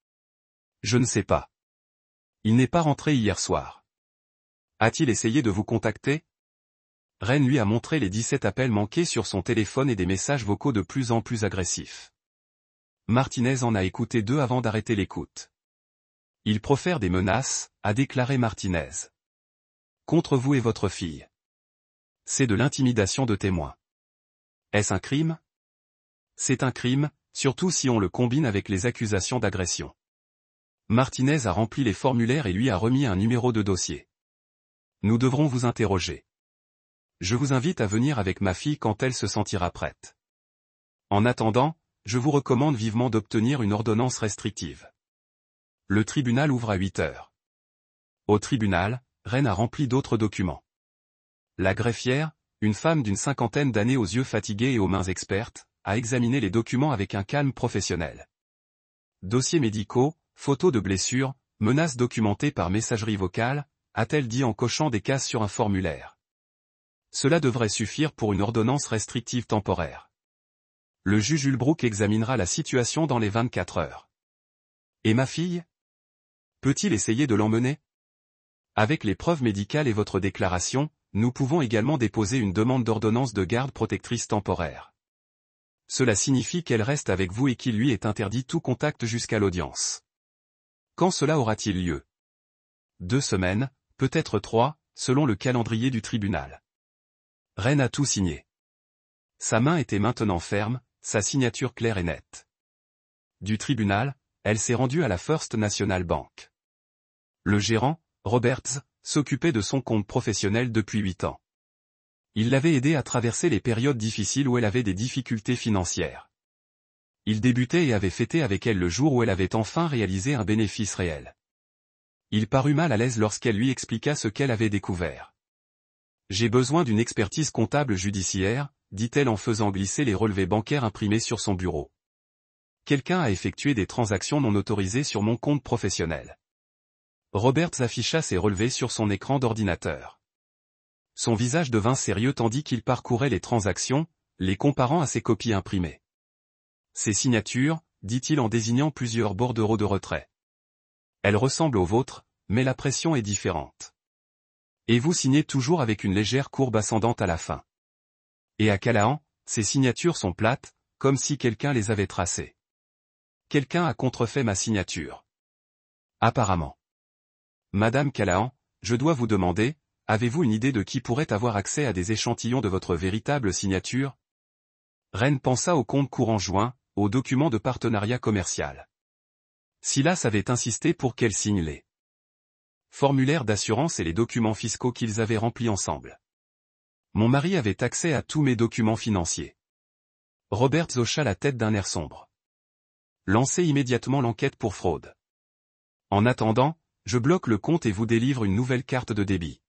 Je ne sais pas. Il n'est pas rentré hier soir. A-t-il essayé de vous contacter? Reine lui a montré les 17 appels manqués sur son téléphone et des messages vocaux de plus en plus agressifs. Martinez en a écouté 2 avant d'arrêter l'écoute. Il profère des menaces, a déclaré Martinez. Contre vous et votre fille. C'est de l'intimidation de témoins. Est-ce un crime? C'est un crime, surtout si on le combine avec les accusations d'agression. Martinez a rempli les formulaires et lui a remis un numéro de dossier. Nous devrons vous interroger. Je vous invite à venir avec ma fille quand elle se sentira prête. En attendant, je vous recommande vivement d'obtenir une ordonnance restrictive. Le tribunal ouvre à 8 heures. Au tribunal, Reine a rempli d'autres documents. La greffière, une femme d'une 50aine d'années aux yeux fatigués et aux mains expertes, a examiné les documents avec un calme professionnel. Dossiers médicaux, photos de blessures, menaces documentées par messagerie vocale, a-t-elle dit en cochant des cases sur un formulaire. Cela devrait suffire pour une ordonnance restrictive temporaire. Le juge Ulbrook examinera la situation dans les 24 heures. Et ma fille? Peut-il essayer de l'emmener? Avec les preuves médicales et votre déclaration, nous pouvons également déposer une demande d'ordonnance de garde protectrice temporaire. Cela signifie qu'elle reste avec vous et qu'il lui est interdit tout contact jusqu'à l'audience. Quand cela aura-t-il lieu? 2 semaines, peut-être 3, selon le calendrier du tribunal. Reine a tout signé. Sa main était maintenant ferme, sa signature claire et nette. Du tribunal, elle s'est rendue à la First National Bank. Le gérant, Roberts, s'occupait de son compte professionnel depuis 8 ans. Il l'avait aidée à traverser les périodes difficiles où elle avait des difficultés financières. Il débutait et avait fêté avec elle le jour où elle avait enfin réalisé un bénéfice réel. Il parut mal à l'aise lorsqu'elle lui expliqua ce qu'elle avait découvert. « J'ai besoin d'une expertise comptable judiciaire », dit-elle en faisant glisser les relevés bancaires imprimés sur son bureau. Quelqu'un a effectué des transactions non autorisées sur mon compte professionnel. Roberts afficha ses relevés sur son écran d'ordinateur. Son visage devint sérieux tandis qu'il parcourait les transactions, les comparant à ses copies imprimées. Ces signatures, dit-il en désignant plusieurs bordereaux de retrait. Elles ressemblent aux vôtres, mais la pression est différente. Et vous signez toujours avec une légère courbe ascendante à la fin. Et à Callahan, ces signatures sont plates, comme si quelqu'un les avait tracées. Quelqu'un a contrefait ma signature. Apparemment. Madame Callahan, je dois vous demander, avez-vous une idée de qui pourrait avoir accès à des échantillons de votre véritable signature? Reine pensa au compte courant joint, aux documents de partenariat commercial. Silas avait insisté pour qu'elle signe les formulaires d'assurance et les documents fiscaux qu'ils avaient remplis ensemble. Mon mari avait accès à tous mes documents financiers. Roberts hocha la tête d'un air sombre. Lancez immédiatement l'enquête pour fraude. En attendant, je bloque le compte et vous délivre une nouvelle carte de débit.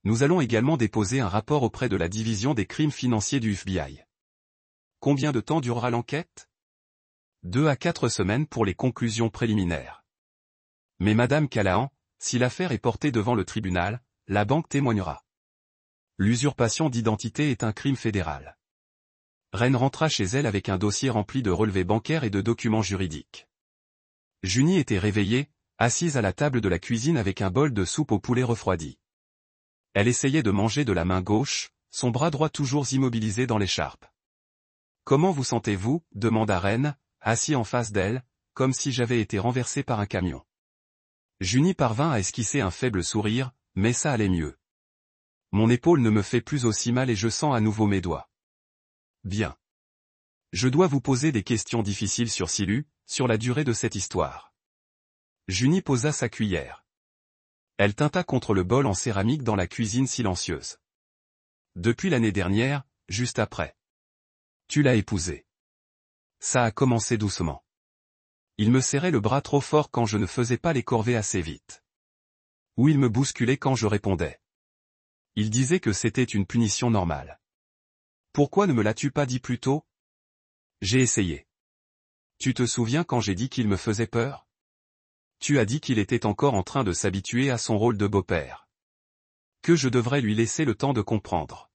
Nous allons également déposer un rapport auprès de la division des crimes financiers du FBI. Combien de temps durera l'enquête? 2 à 4 semaines pour les conclusions préliminaires. Mais Madame Callahan, si l'affaire est portée devant le tribunal, la banque témoignera. L'usurpation d'identité est un crime fédéral. Reine rentra chez elle avec un dossier rempli de relevés bancaires et de documents juridiques. Junie était réveillée, assise à la table de la cuisine avec un bol de soupe au poulet refroidi. Elle essayait de manger de la main gauche, son bras droit toujours immobilisé dans l'écharpe. « Comment vous sentez-vous » demanda Reine, assis en face d'elle, comme si j'avais été renversé par un camion. Junie parvint à esquisser un faible sourire, mais ça allait mieux. Mon épaule ne me fait plus aussi mal et je sens à nouveau mes doigts. Bien. Je dois vous poser des questions difficiles sur Silu, sur la durée de cette histoire. Junie posa sa cuillère. Elle tinta contre le bol en céramique dans la cuisine silencieuse. Depuis l'année dernière, juste après. Tu l'as épousé. Ça a commencé doucement. Il me serrait le bras trop fort quand je ne faisais pas les corvées assez vite. Ou il me bousculait quand je répondais. Il disait que c'était une punition normale. Pourquoi ne me l'as-tu pas dit plus tôt? J'ai essayé. Tu te souviens quand j'ai dit qu'il me faisait peur? Tu as dit qu'il était encore en train de s'habituer à son rôle de beau-père. Que je devrais lui laisser le temps de comprendre.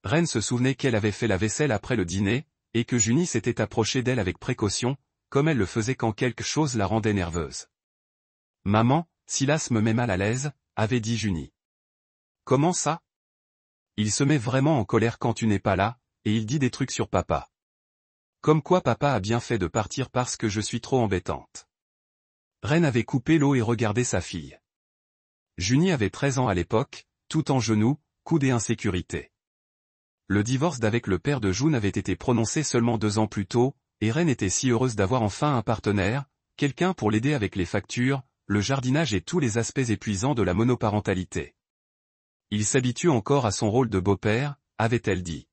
Reine se souvenait qu'elle avait fait la vaisselle après le dîner, et que Junie s'était approchée d'elle avec précaution, comme elle le faisait quand quelque chose la rendait nerveuse. Maman, Silas me met mal à l'aise, avait dit Junie. Comment ça? Il se met vraiment en colère quand tu n'es pas là, et il dit des trucs sur papa. Comme quoi papa a bien fait de partir parce que je suis trop embêtante. Ren avait coupé l'eau et regardé sa fille. Junie avait 13 ans à l'époque, tout en genoux, coude et insécurité. Le divorce d'avec le père de June avait été prononcé seulement 2 ans plus tôt, et Ren était si heureuse d'avoir enfin un partenaire, quelqu'un pour l'aider avec les factures, le jardinage et tous les aspects épuisants de la monoparentalité. Il s'habitue encore à son rôle de beau-père, avait-elle dit.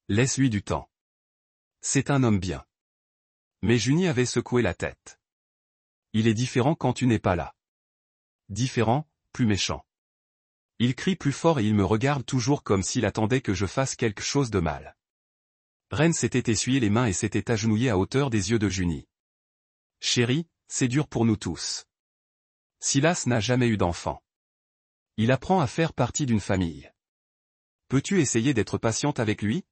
Laisse-lui du temps. C'est un homme bien. Mais Junie avait secoué la tête. Il est différent quand tu n'es pas là. Différent, plus méchant. Il crie plus fort et il me regarde toujours comme s'il attendait que je fasse quelque chose de mal. Ren s'était essuyé les mains et s'était agenouillé à hauteur des yeux de Junie. Chérie, c'est dur pour nous tous. Silas n'a jamais eu d'enfant. Il apprend à faire partie d'une famille. Peux-tu essayer d'être patiente avec lui?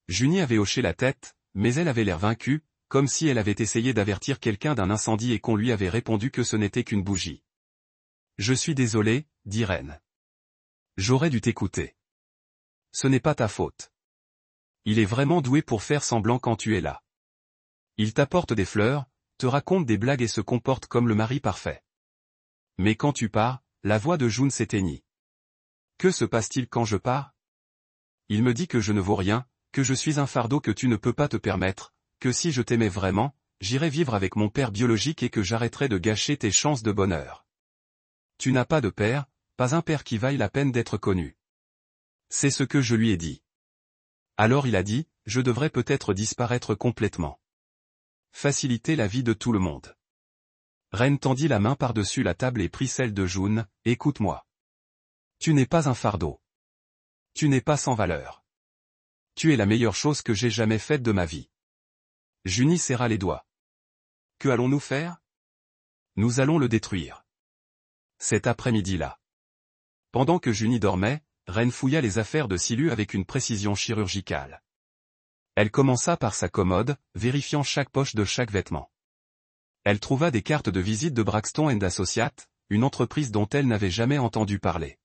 Junie avait hoché la tête, mais elle avait l'air vaincue, comme si elle avait essayé d'avertir quelqu'un d'un incendie et qu'on lui avait répondu que ce n'était qu'une bougie. Je suis désolé, dit Ren. J'aurais dû t'écouter. Ce n'est pas ta faute. Il est vraiment doué pour faire semblant quand tu es là. Il t'apporte des fleurs, te raconte des blagues et se comporte comme le mari parfait. Mais quand tu pars, la voix de June s'éteignit. Que se passe-t-il quand je pars? Il me dit que je ne vaux rien, que je suis un fardeau que tu ne peux pas te permettre, que si je t'aimais vraiment, j'irais vivre avec mon père biologique et que j'arrêterais de gâcher tes chances de bonheur. Tu n'as pas de père, pas un père qui vaille la peine d'être connu. C'est ce que je lui ai dit. Alors il a dit, je devrais peut-être disparaître complètement. Faciliter la vie de tout le monde. Ren tendit la main par-dessus la table et prit celle de June, écoute-moi. Tu n'es pas un fardeau. Tu n'es pas sans valeur. Tu es la meilleure chose que j'ai jamais faite de ma vie. Junie serra les doigts. Que allons-nous faire? Nous allons le détruire. Cet après-midi-là. Pendant que Junie dormait, Ren fouilla les affaires de Silu avec une précision chirurgicale. Elle commença par sa commode, vérifiant chaque poche de chaque vêtement. Elle trouva des cartes de visite de Braxton & Associates, une entreprise dont elle n'avait jamais entendu parler.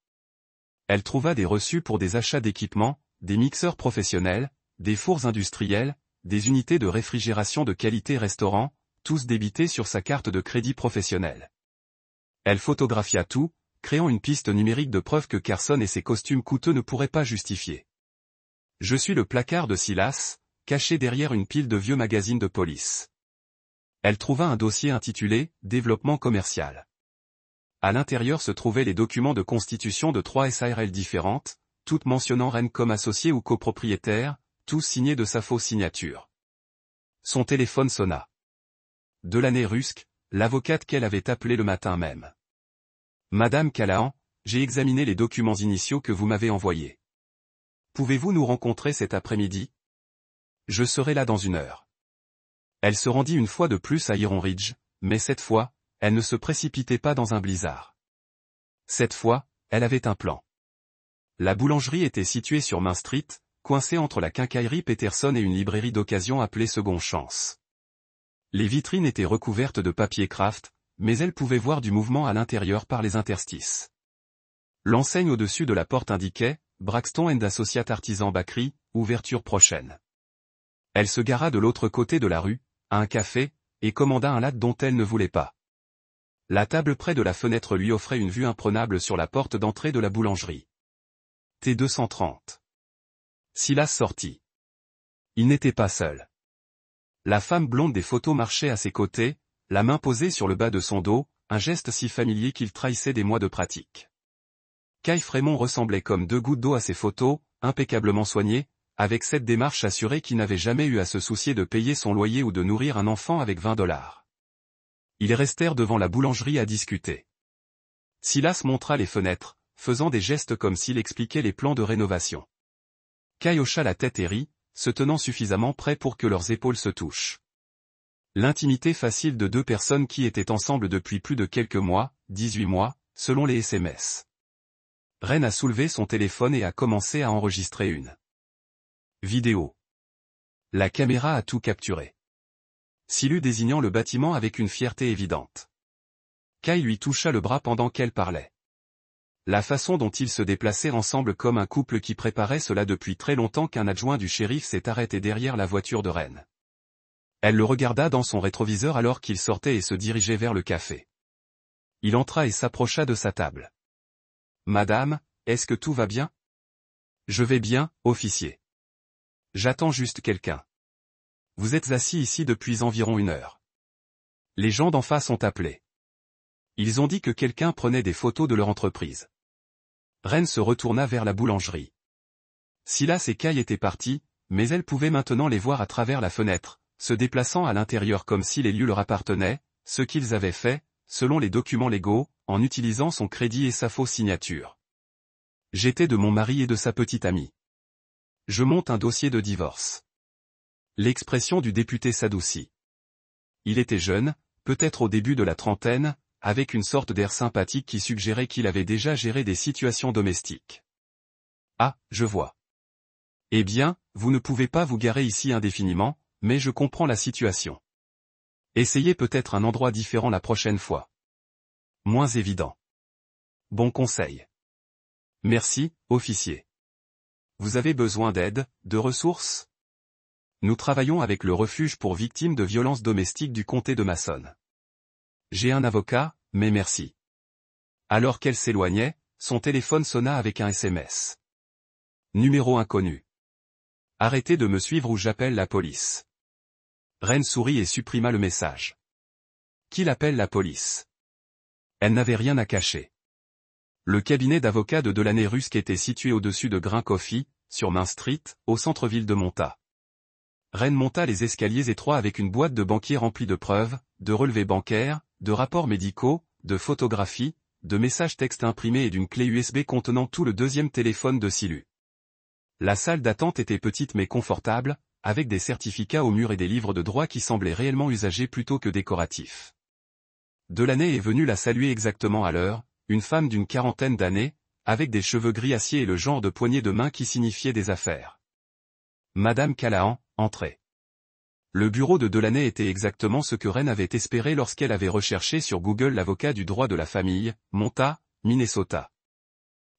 Elle trouva des reçus pour des achats d'équipements, des mixeurs professionnels, des fours industriels, des unités de réfrigération de qualité restaurant, tous débités sur sa carte de crédit professionnel. Elle photographia tout, créant une piste numérique de preuve que Carson et ses costumes coûteux ne pourraient pas justifier. Je suis le placard de Silas, caché derrière une pile de vieux magazines de police. Elle trouva un dossier intitulé « Développement commercial ». À l'intérieur se trouvaient les documents de constitution de 3 SARL différentes, toutes mentionnant Ren comme associé ou copropriétaire, tous signés de sa fausse signature. Son téléphone sonna. Delaney Rusk, l'avocate qu'elle avait appelée le matin même. Madame Callahan, j'ai examiné les documents initiaux que vous m'avez envoyés. Pouvez-vous nous rencontrer cet après-midi? Je serai là dans 1 heure. Elle se rendit une fois de plus à Iron Ridge, mais cette fois, elle ne se précipitait pas dans un blizzard. Cette fois, elle avait un plan. La boulangerie était située sur Main Street, coincée entre la quincaillerie Peterson et une librairie d'occasion appelée Second Chance. Les vitrines étaient recouvertes de papier craft, mais elle pouvait voir du mouvement à l'intérieur par les interstices. L'enseigne au-dessus de la porte indiquait « Braxton & Associates Artisan Bakery, ouverture prochaine ». Elle se gara de l'autre côté de la rue, à un café, et commanda un latte dont elle ne voulait pas. La table près de la fenêtre lui offrait une vue imprenable sur la porte d'entrée de la boulangerie. T230. Silas sortit. Il n'était pas seul. La femme blonde des photos marchait à ses côtés, la main posée sur le bas de son dos, un geste si familier qu'il trahissait des mois de pratique. Kai Frémont ressemblait comme 2 gouttes d'eau à ses photos, impeccablement soignées, avec cette démarche assurée qui n'avait jamais eu à se soucier de payer son loyer ou de nourrir un enfant avec $20. Ils restèrent devant la boulangerie à discuter. Silas montra les fenêtres, faisant des gestes comme s'il expliquait les plans de rénovation. Kai hocha la tête et rit, se tenant suffisamment près pour que leurs épaules se touchent. L'intimité facile de 2 personnes qui étaient ensemble depuis plus de quelques mois, 18 mois, selon les SMS. Ren a soulevé son téléphone et a commencé à enregistrer une vidéo. La caméra a tout capturé. Silu désignant le bâtiment avec une fierté évidente. Kai lui toucha le bras pendant qu'elle parlait. la façon dont ils se déplaçaient ensemble comme un couple qui préparait cela depuis très longtemps qu'un adjoint du shérif s'est arrêté derrière la voiture de Ren. Elle le regarda dans son rétroviseur alors qu'il sortait et se dirigeait vers le café. Il entra et s'approcha de sa table. « Madame, est-ce que tout va bien ? » « Je vais bien, officier. J'attends juste quelqu'un. Vous êtes assis ici depuis environ 1 heure. Les gens d'en face ont appelé. Ils ont dit que quelqu'un prenait des photos de leur entreprise. » Ren se retourna vers la boulangerie. Silas et Kai étaient partis, mais elle pouvait maintenant les voir à travers la fenêtre, se déplaçant à l'intérieur comme si les lieux leur appartenaient, ce qu'ils avaient fait, selon les documents légaux, en utilisant son crédit et sa fausse signature. « J'étais de mon mari et de sa petite amie. Je monte un dossier de divorce. » L'expression du député s'adoucit. Il était jeune, peut-être au début de la trentaine, avec une sorte d'air sympathique qui suggérait qu'il avait déjà géré des situations domestiques. « Ah, je vois. Eh bien, vous ne pouvez pas vous garer ici indéfiniment, mais je comprends la situation. Essayez peut-être un endroit différent la prochaine fois. Moins évident. Bon conseil. Merci, officier. Vous avez besoin d'aide, de ressources ? Nous travaillons avec le refuge pour victimes de violences domestiques du comté de Mason. J'ai un avocat, mais merci. » Alors qu'elle s'éloignait, son téléphone sonna avec un SMS. Numéro inconnu. Arrêtez de me suivre ou j'appelle la police. Ren sourit et supprima le message. Qui l'appelle la police ? Elle n'avait rien à cacher. Le cabinet d'avocats de Delaney Rusk était situé au-dessus de Green Coffee, sur Main Street, au centre-ville de Monta. Ren monta les escaliers étroits avec une boîte de banquier remplie de preuves, de relevés bancaires, de rapports médicaux, de photographies, de messages textes imprimés et d'une clé USB contenant tout le 2e téléphone de Silu. La salle d'attente était petite mais confortable, avec des certificats au mur et des livres de droit qui semblaient réellement usagés plutôt que décoratifs. Delaney est venue la saluer exactement à l'heure, une femme d'une 40aine d'années, avec des cheveux gris acier et le genre de poignée de main qui signifiait des affaires. Madame Callahan, entrez. Le bureau de Delaney était exactement ce que Ren avait espéré lorsqu'elle avait recherché sur Google l'avocat du droit de la famille, Monta, Minnesota.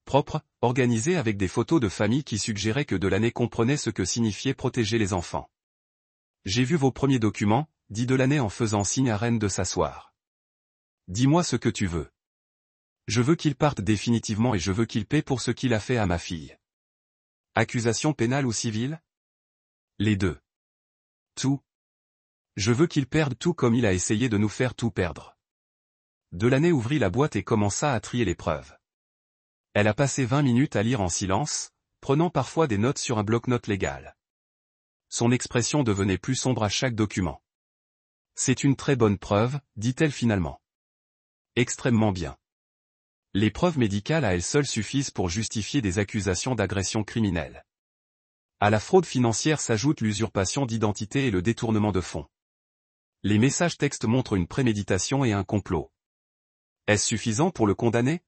Propre, organisé avec des photos de famille qui suggéraient que Delaney comprenait ce que signifiait protéger les enfants. J'ai vu vos premiers documents, dit Delaney en faisant signe à Ren de s'asseoir. Dis-moi ce que tu veux. Je veux qu'il parte définitivement et je veux qu'il paie pour ce qu'il a fait à ma fille. Accusation pénale ou civile ? Les deux. Tout. Je veux qu'il perde tout comme il a essayé de nous faire tout perdre. Delaney ouvrit la boîte et commença à trier les preuves. Elle a passé 20 minutes à lire en silence, prenant parfois des notes sur un bloc-notes légal. Son expression devenait plus sombre à chaque document. C'est une très bonne preuve, dit-elle finalement. Extrêmement bien. Les preuves médicales à elles seules suffisent pour justifier des accusations d'agression criminelle. À la fraude financière s'ajoute l'usurpation d'identité et le détournement de fonds. Les messages textes montrent une préméditation et un complot. Est-ce suffisant pour le condamner ?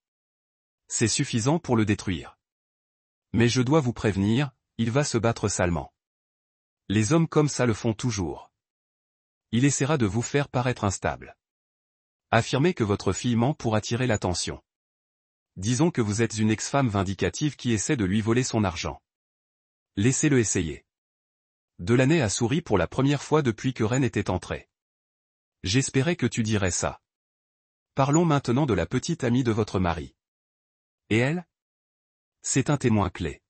C'est suffisant pour le détruire. Mais je dois vous prévenir, il va se battre salement. Les hommes comme ça le font toujours. Il essaiera de vous faire paraître instable. Affirmez que votre fille ment pour attirer l'attention. Disons que vous êtes une ex-femme vindicative qui essaie de lui voler son argent. Laissez-le essayer. Delaney a souri pour la première fois depuis que Ren était entré. J'espérais que tu dirais ça. Parlons maintenant de la petite amie de votre mari. Et elle ? C'est un témoin clé.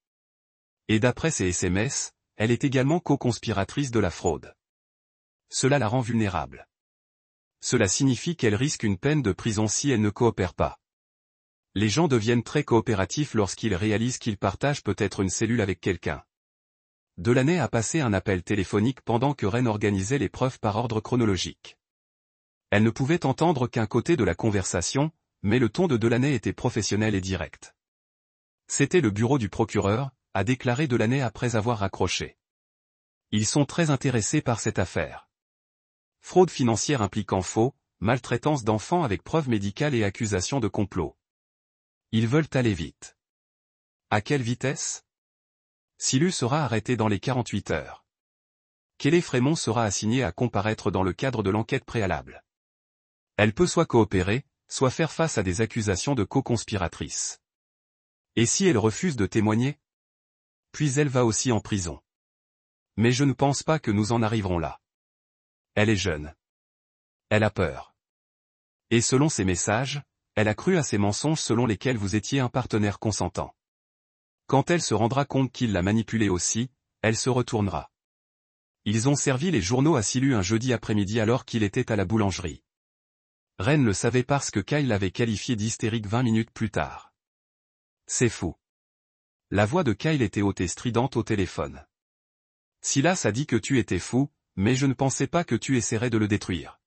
Et d'après ses SMS, elle est également co-conspiratrice de la fraude. Cela la rend vulnérable. Cela signifie qu'elle risque une peine de prison si elle ne coopère pas. Les gens deviennent très coopératifs lorsqu'ils réalisent qu'ils partagent peut-être une cellule avec quelqu'un. Delaney a passé un appel téléphonique pendant que Ren organisait les preuves par ordre chronologique. Elle ne pouvait entendre qu'un côté de la conversation, mais le ton de Delaney était professionnel et direct. C'était le bureau du procureur, a déclaré Delaney après avoir raccroché. Ils sont très intéressés par cette affaire. Fraude financière impliquant faux, maltraitance d'enfants avec preuves médicales et accusations de complot. Ils veulent aller vite. À quelle vitesse ? Silu sera arrêté dans les 48 heures. Kelly Fremont sera assignée à comparaître dans le cadre de l'enquête préalable. Elle peut soit coopérer, soit faire face à des accusations de co-conspiratrice. Et si elle refuse de témoigner? Puis elle va aussi en prison. Mais je ne pense pas que nous en arriverons là. Elle est jeune. Elle a peur. Et selon ses messages, elle a cru à ces mensonges selon lesquels vous étiez un partenaire consentant. Quand elle se rendra compte qu'il l'a manipulée aussi, elle se retournera. Ils ont servi les journaux à Silu un jeudi après-midi alors qu'il était à la boulangerie. Ren le savait parce que Kyle l'avait qualifié d'hystérique 20 minutes plus tard. C'est fou. La voix de Kyle était haute et stridente au téléphone. Silas a dit que tu étais fou, mais je ne pensais pas que tu essaierais de le détruire.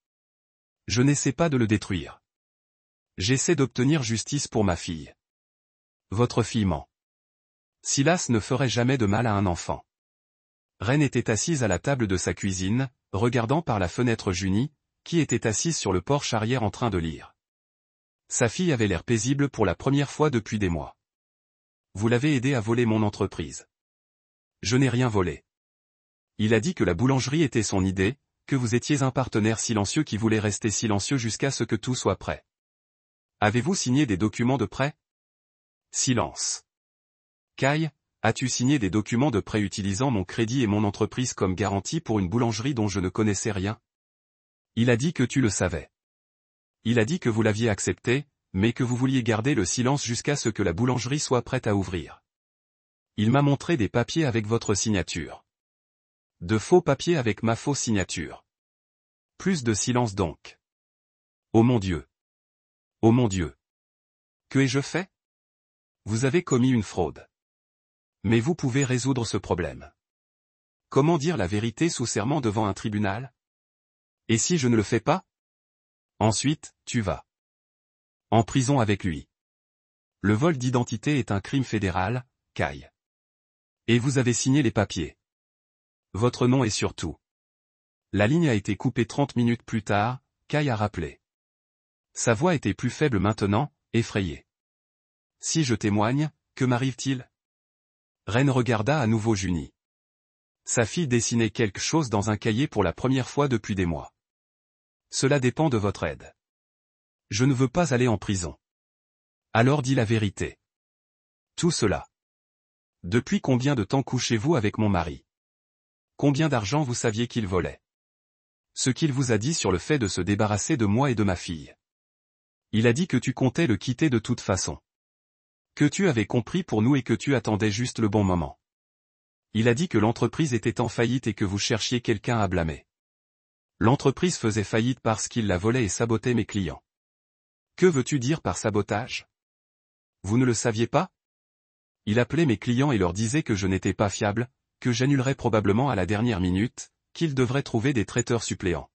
Je n'essaie pas de le détruire. J'essaie d'obtenir justice pour ma fille. Votre fille ment. Silas ne ferait jamais de mal à un enfant. Ren était assise à la table de sa cuisine, regardant par la fenêtre Junie, qui était assise sur le porche arrière en train de lire. Sa fille avait l'air paisible pour la première fois depuis des mois. Vous l'avez aidé à voler mon entreprise. Je n'ai rien volé. Il a dit que la boulangerie était son idée, que vous étiez un partenaire silencieux qui voulait rester silencieux jusqu'à ce que tout soit prêt. Avez-vous signé des documents de prêt? Silence. Kyle, as-tu signé des documents de prêt utilisant mon crédit et mon entreprise comme garantie pour une boulangerie dont je ne connaissais rien? Il a dit que tu le savais. Il a dit que vous l'aviez accepté, mais que vous vouliez garder le silence jusqu'à ce que la boulangerie soit prête à ouvrir. Il m'a montré des papiers avec votre signature. De faux papiers avec ma fausse signature. Plus de silence donc. Oh mon Dieu. Oh mon Dieu. Que ai-je fait? Vous avez commis une fraude. Mais vous pouvez résoudre ce problème. Comment dire la vérité sous serment devant un tribunal? Et si je ne le fais pas? Ensuite, tu vas en prison avec lui. Le vol d'identité est un crime fédéral, Kyle. Et vous avez signé les papiers. Votre nom est sur tout. La ligne a été coupée 30 minutes plus tard, Kyle a rappelé. Sa voix était plus faible maintenant, effrayée. Si je témoigne, que m'arrive-t-il? Ren regarda à nouveau Junie. Sa fille dessinait quelque chose dans un cahier pour la première fois depuis des mois. Cela dépend de votre aide. Je ne veux pas aller en prison. Alors dis la vérité. Tout cela. Depuis combien de temps couchez-vous avec mon mari? Combien d'argent vous saviez qu'il volait? Ce qu'il vous a dit sur le fait de se débarrasser de moi et de ma fille. Il a dit que tu comptais le quitter de toute façon. Que tu avais compris pour nous et que tu attendais juste le bon moment. Il a dit que l'entreprise était en faillite et que vous cherchiez quelqu'un à blâmer. L'entreprise faisait faillite parce qu'il la volait et sabotait mes clients. Que veux-tu dire par sabotage? Vous ne le saviez pas? Il appelait mes clients et leur disait que je n'étais pas fiable, que j'annulerais probablement à la dernière minute, qu'il devrait trouver des traiteurs suppléants.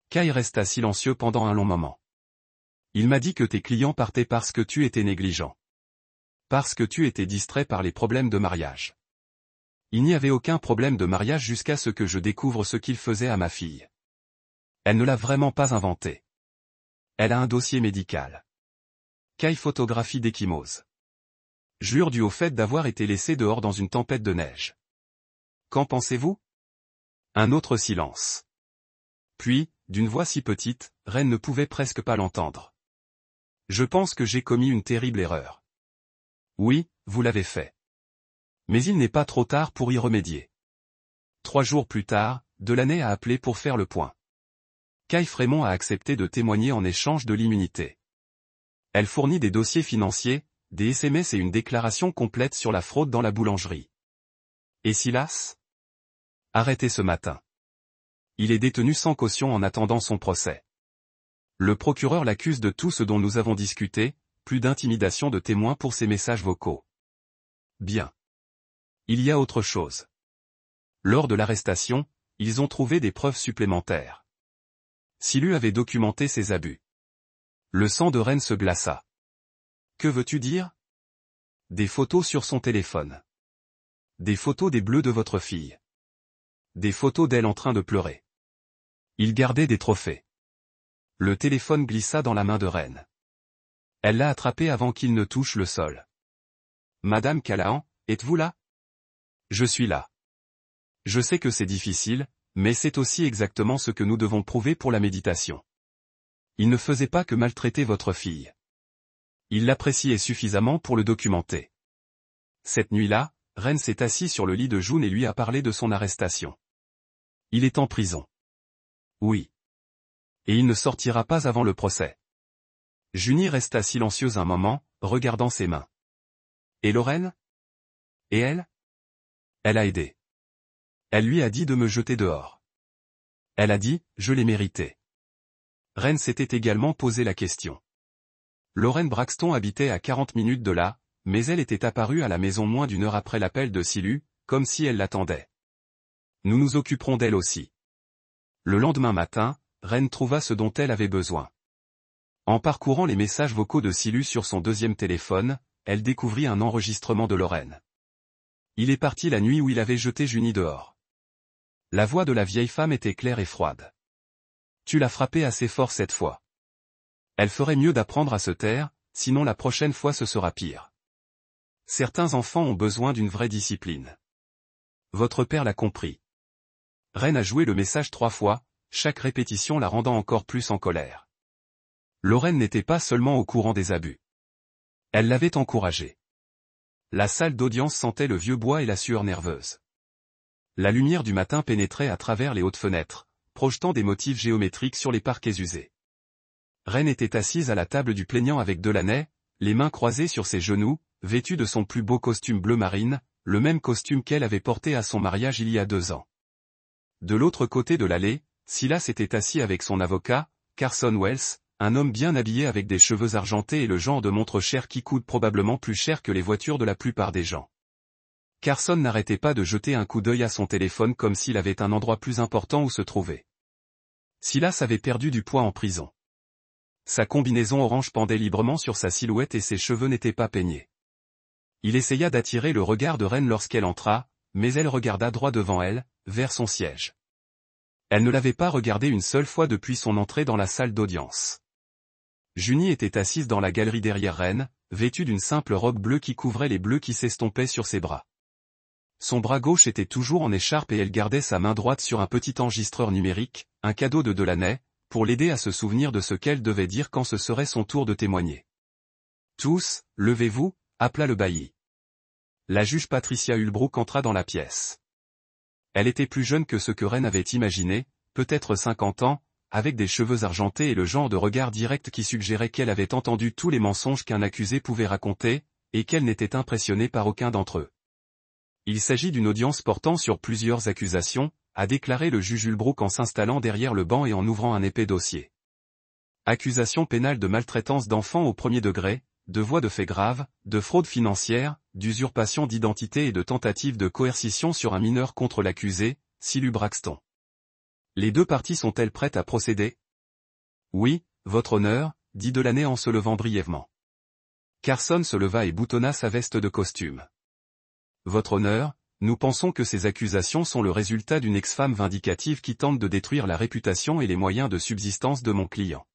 Kyle resta silencieux pendant un long moment. Il m'a dit que tes clients partaient parce que tu étais négligent. Parce que tu étais distrait par les problèmes de mariage. Il n'y avait aucun problème de mariage jusqu'à ce que je découvre ce qu'il faisait à ma fille. Elle ne l'a vraiment pas inventé. Elle a un dossier médical. Kyle photographie d'ecchymose. Jure dû au fait d'avoir été laissé dehors dans une tempête de neige. Qu'en pensez-vous? Un autre silence. Puis, d'une voix si petite, Ren ne pouvait presque pas l'entendre. Je pense que j'ai commis une terrible erreur. Oui, vous l'avez fait. Mais il n'est pas trop tard pour y remédier. 3 jours plus tard, Delaney a appelé pour faire le point. Kyle Fremont a accepté de témoigner en échange de l'immunité. Elle fournit des dossiers financiers, des SMS et une déclaration complète sur la fraude dans la boulangerie. Et Silas? Arrêté ce matin. Il est détenu sans caution en attendant son procès. Le procureur l'accuse de tout ce dont nous avons discuté, plus d'intimidation de témoins pour ses messages vocaux. Bien. Il y a autre chose. Lors de l'arrestation, ils ont trouvé des preuves supplémentaires. Silu avait documenté ses abus. Le sang de Ren se glaça. Que veux-tu dire? Des photos sur son téléphone. Des photos des bleus de votre fille. Des photos d'elle en train de pleurer. Il gardait des trophées. Le téléphone glissa dans la main de Ren. Elle l'a attrapé avant qu'il ne touche le sol. Madame Callahan, êtes-vous là? Je suis là. Je sais que c'est difficile, mais c'est aussi exactement ce que nous devons prouver pour la méditation. Il ne faisait pas que maltraiter votre fille. Il l'appréciait suffisamment pour le documenter. Cette nuit-là, Ren s'est assis sur le lit de June et lui a parlé de son arrestation. Il est en prison. Oui. Et il ne sortira pas avant le procès. Junie resta silencieuse un moment, regardant ses mains. Et Lorraine? Et elle? Elle a aidé. Elle lui a dit de me jeter dehors. Elle a dit, je l'ai mérité. Ren s'était également posé la question. Lorraine Braxton habitait à 40 minutes de là, mais elle était apparue à la maison moins d'1 heure après l'appel de Silu, comme si elle l'attendait. Nous nous occuperons d'elle aussi. Le lendemain matin, Ren trouva ce dont elle avait besoin. En parcourant les messages vocaux de Silu sur son deuxième téléphone, elle découvrit un enregistrement de Lorraine. Il est parti la nuit où il avait jeté Junie dehors. La voix de la vieille femme était claire et froide. Tu l'as frappée assez fort cette fois. Elle ferait mieux d'apprendre à se taire, sinon la prochaine fois ce sera pire. Certains enfants ont besoin d'une vraie discipline. Votre père l'a compris. Ren a joué le message 3 fois, chaque répétition la rendant encore plus en colère. Lorraine n'était pas seulement au courant des abus. Elle l'avait encouragé. La salle d'audience sentait le vieux bois et la sueur nerveuse. La lumière du matin pénétrait à travers les hautes fenêtres, projetant des motifs géométriques sur les parquets usés. Ren était assise à la table du plaignant avec Delaney, les mains croisées sur ses genoux, vêtue de son plus beau costume bleu marine, le même costume qu'elle avait porté à son mariage il y a 2 ans. De l'autre côté de l'allée, Silas était assis avec son avocat, Carson Wells, un homme bien habillé avec des cheveux argentés et le genre de montre chère qui coûte probablement plus cher que les voitures de la plupart des gens. Carson n'arrêtait pas de jeter un coup d'œil à son téléphone comme s'il avait un endroit plus important où se trouver. Silas avait perdu du poids en prison. Sa combinaison orange pendait librement sur sa silhouette et ses cheveux n'étaient pas peignés. Il essaya d'attirer le regard de Ren lorsqu'elle entra, mais elle regarda droit devant elle, vers son siège. Elle ne l'avait pas regardé une seule fois depuis son entrée dans la salle d'audience. Junie était assise dans la galerie derrière Ren, vêtue d'une simple robe bleue qui couvrait les bleus qui s'estompaient sur ses bras. Son bras gauche était toujours en écharpe et elle gardait sa main droite sur un petit enregistreur numérique, un cadeau de Delaney, pour l'aider à se souvenir de ce qu'elle devait dire quand ce serait son tour de témoigner. Tous, levez-vous, appela le bailli. La juge Patricia Ulbrook entra dans la pièce. Elle était plus jeune que ce que Ren avait imaginé, peut-être 50 ans, avec des cheveux argentés et le genre de regard direct qui suggérait qu'elle avait entendu tous les mensonges qu'un accusé pouvait raconter, et qu'elle n'était impressionnée par aucun d'entre eux. Il s'agit d'une audience portant sur plusieurs accusations, a déclaré le juge Ulbrook en s'installant derrière le banc et en ouvrant un épais dossier. Accusation pénale de maltraitance d'enfants au 1er degré, de voies de faits graves, de fraude financière, d'usurpation d'identité et de tentative de coercition sur un mineur contre l'accusé, Silu Braxton. Les 2 parties sont-elles prêtes à procéder? Oui, votre honneur, dit Delaney en se levant brièvement. Carson se leva et boutonna sa veste de costume. Votre honneur, nous pensons que ces accusations sont le résultat d'une ex-femme vindicative qui tente de détruire la réputation et les moyens de subsistance de mon client.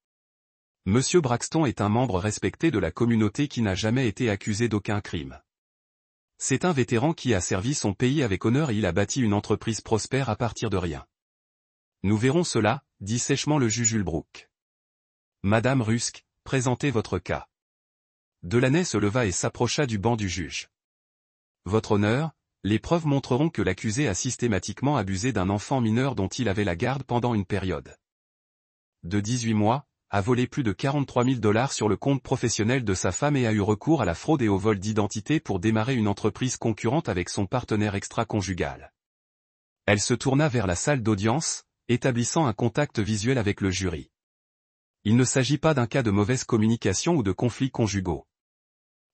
Monsieur Braxton est un membre respecté de la communauté qui n'a jamais été accusé d'aucun crime. C'est un vétéran qui a servi son pays avec honneur et il a bâti une entreprise prospère à partir de rien. Nous verrons cela, dit sèchement le juge Ulbrook. Madame Rusk, présentez votre cas. Delaney se leva et s'approcha du banc du juge. Votre honneur, les preuves montreront que l'accusé a systématiquement abusé d'un enfant mineur dont il avait la garde pendant une période de 18 mois, a volé plus de 43 000 $ sur le compte professionnel de sa femme et a eu recours à la fraude et au vol d'identité pour démarrer une entreprise concurrente avec son partenaire extra-conjugal. Elle se tourna vers la salle d'audience, établissant un contact visuel avec le jury. Il ne s'agit pas d'un cas de mauvaise communication ou de conflits conjugaux.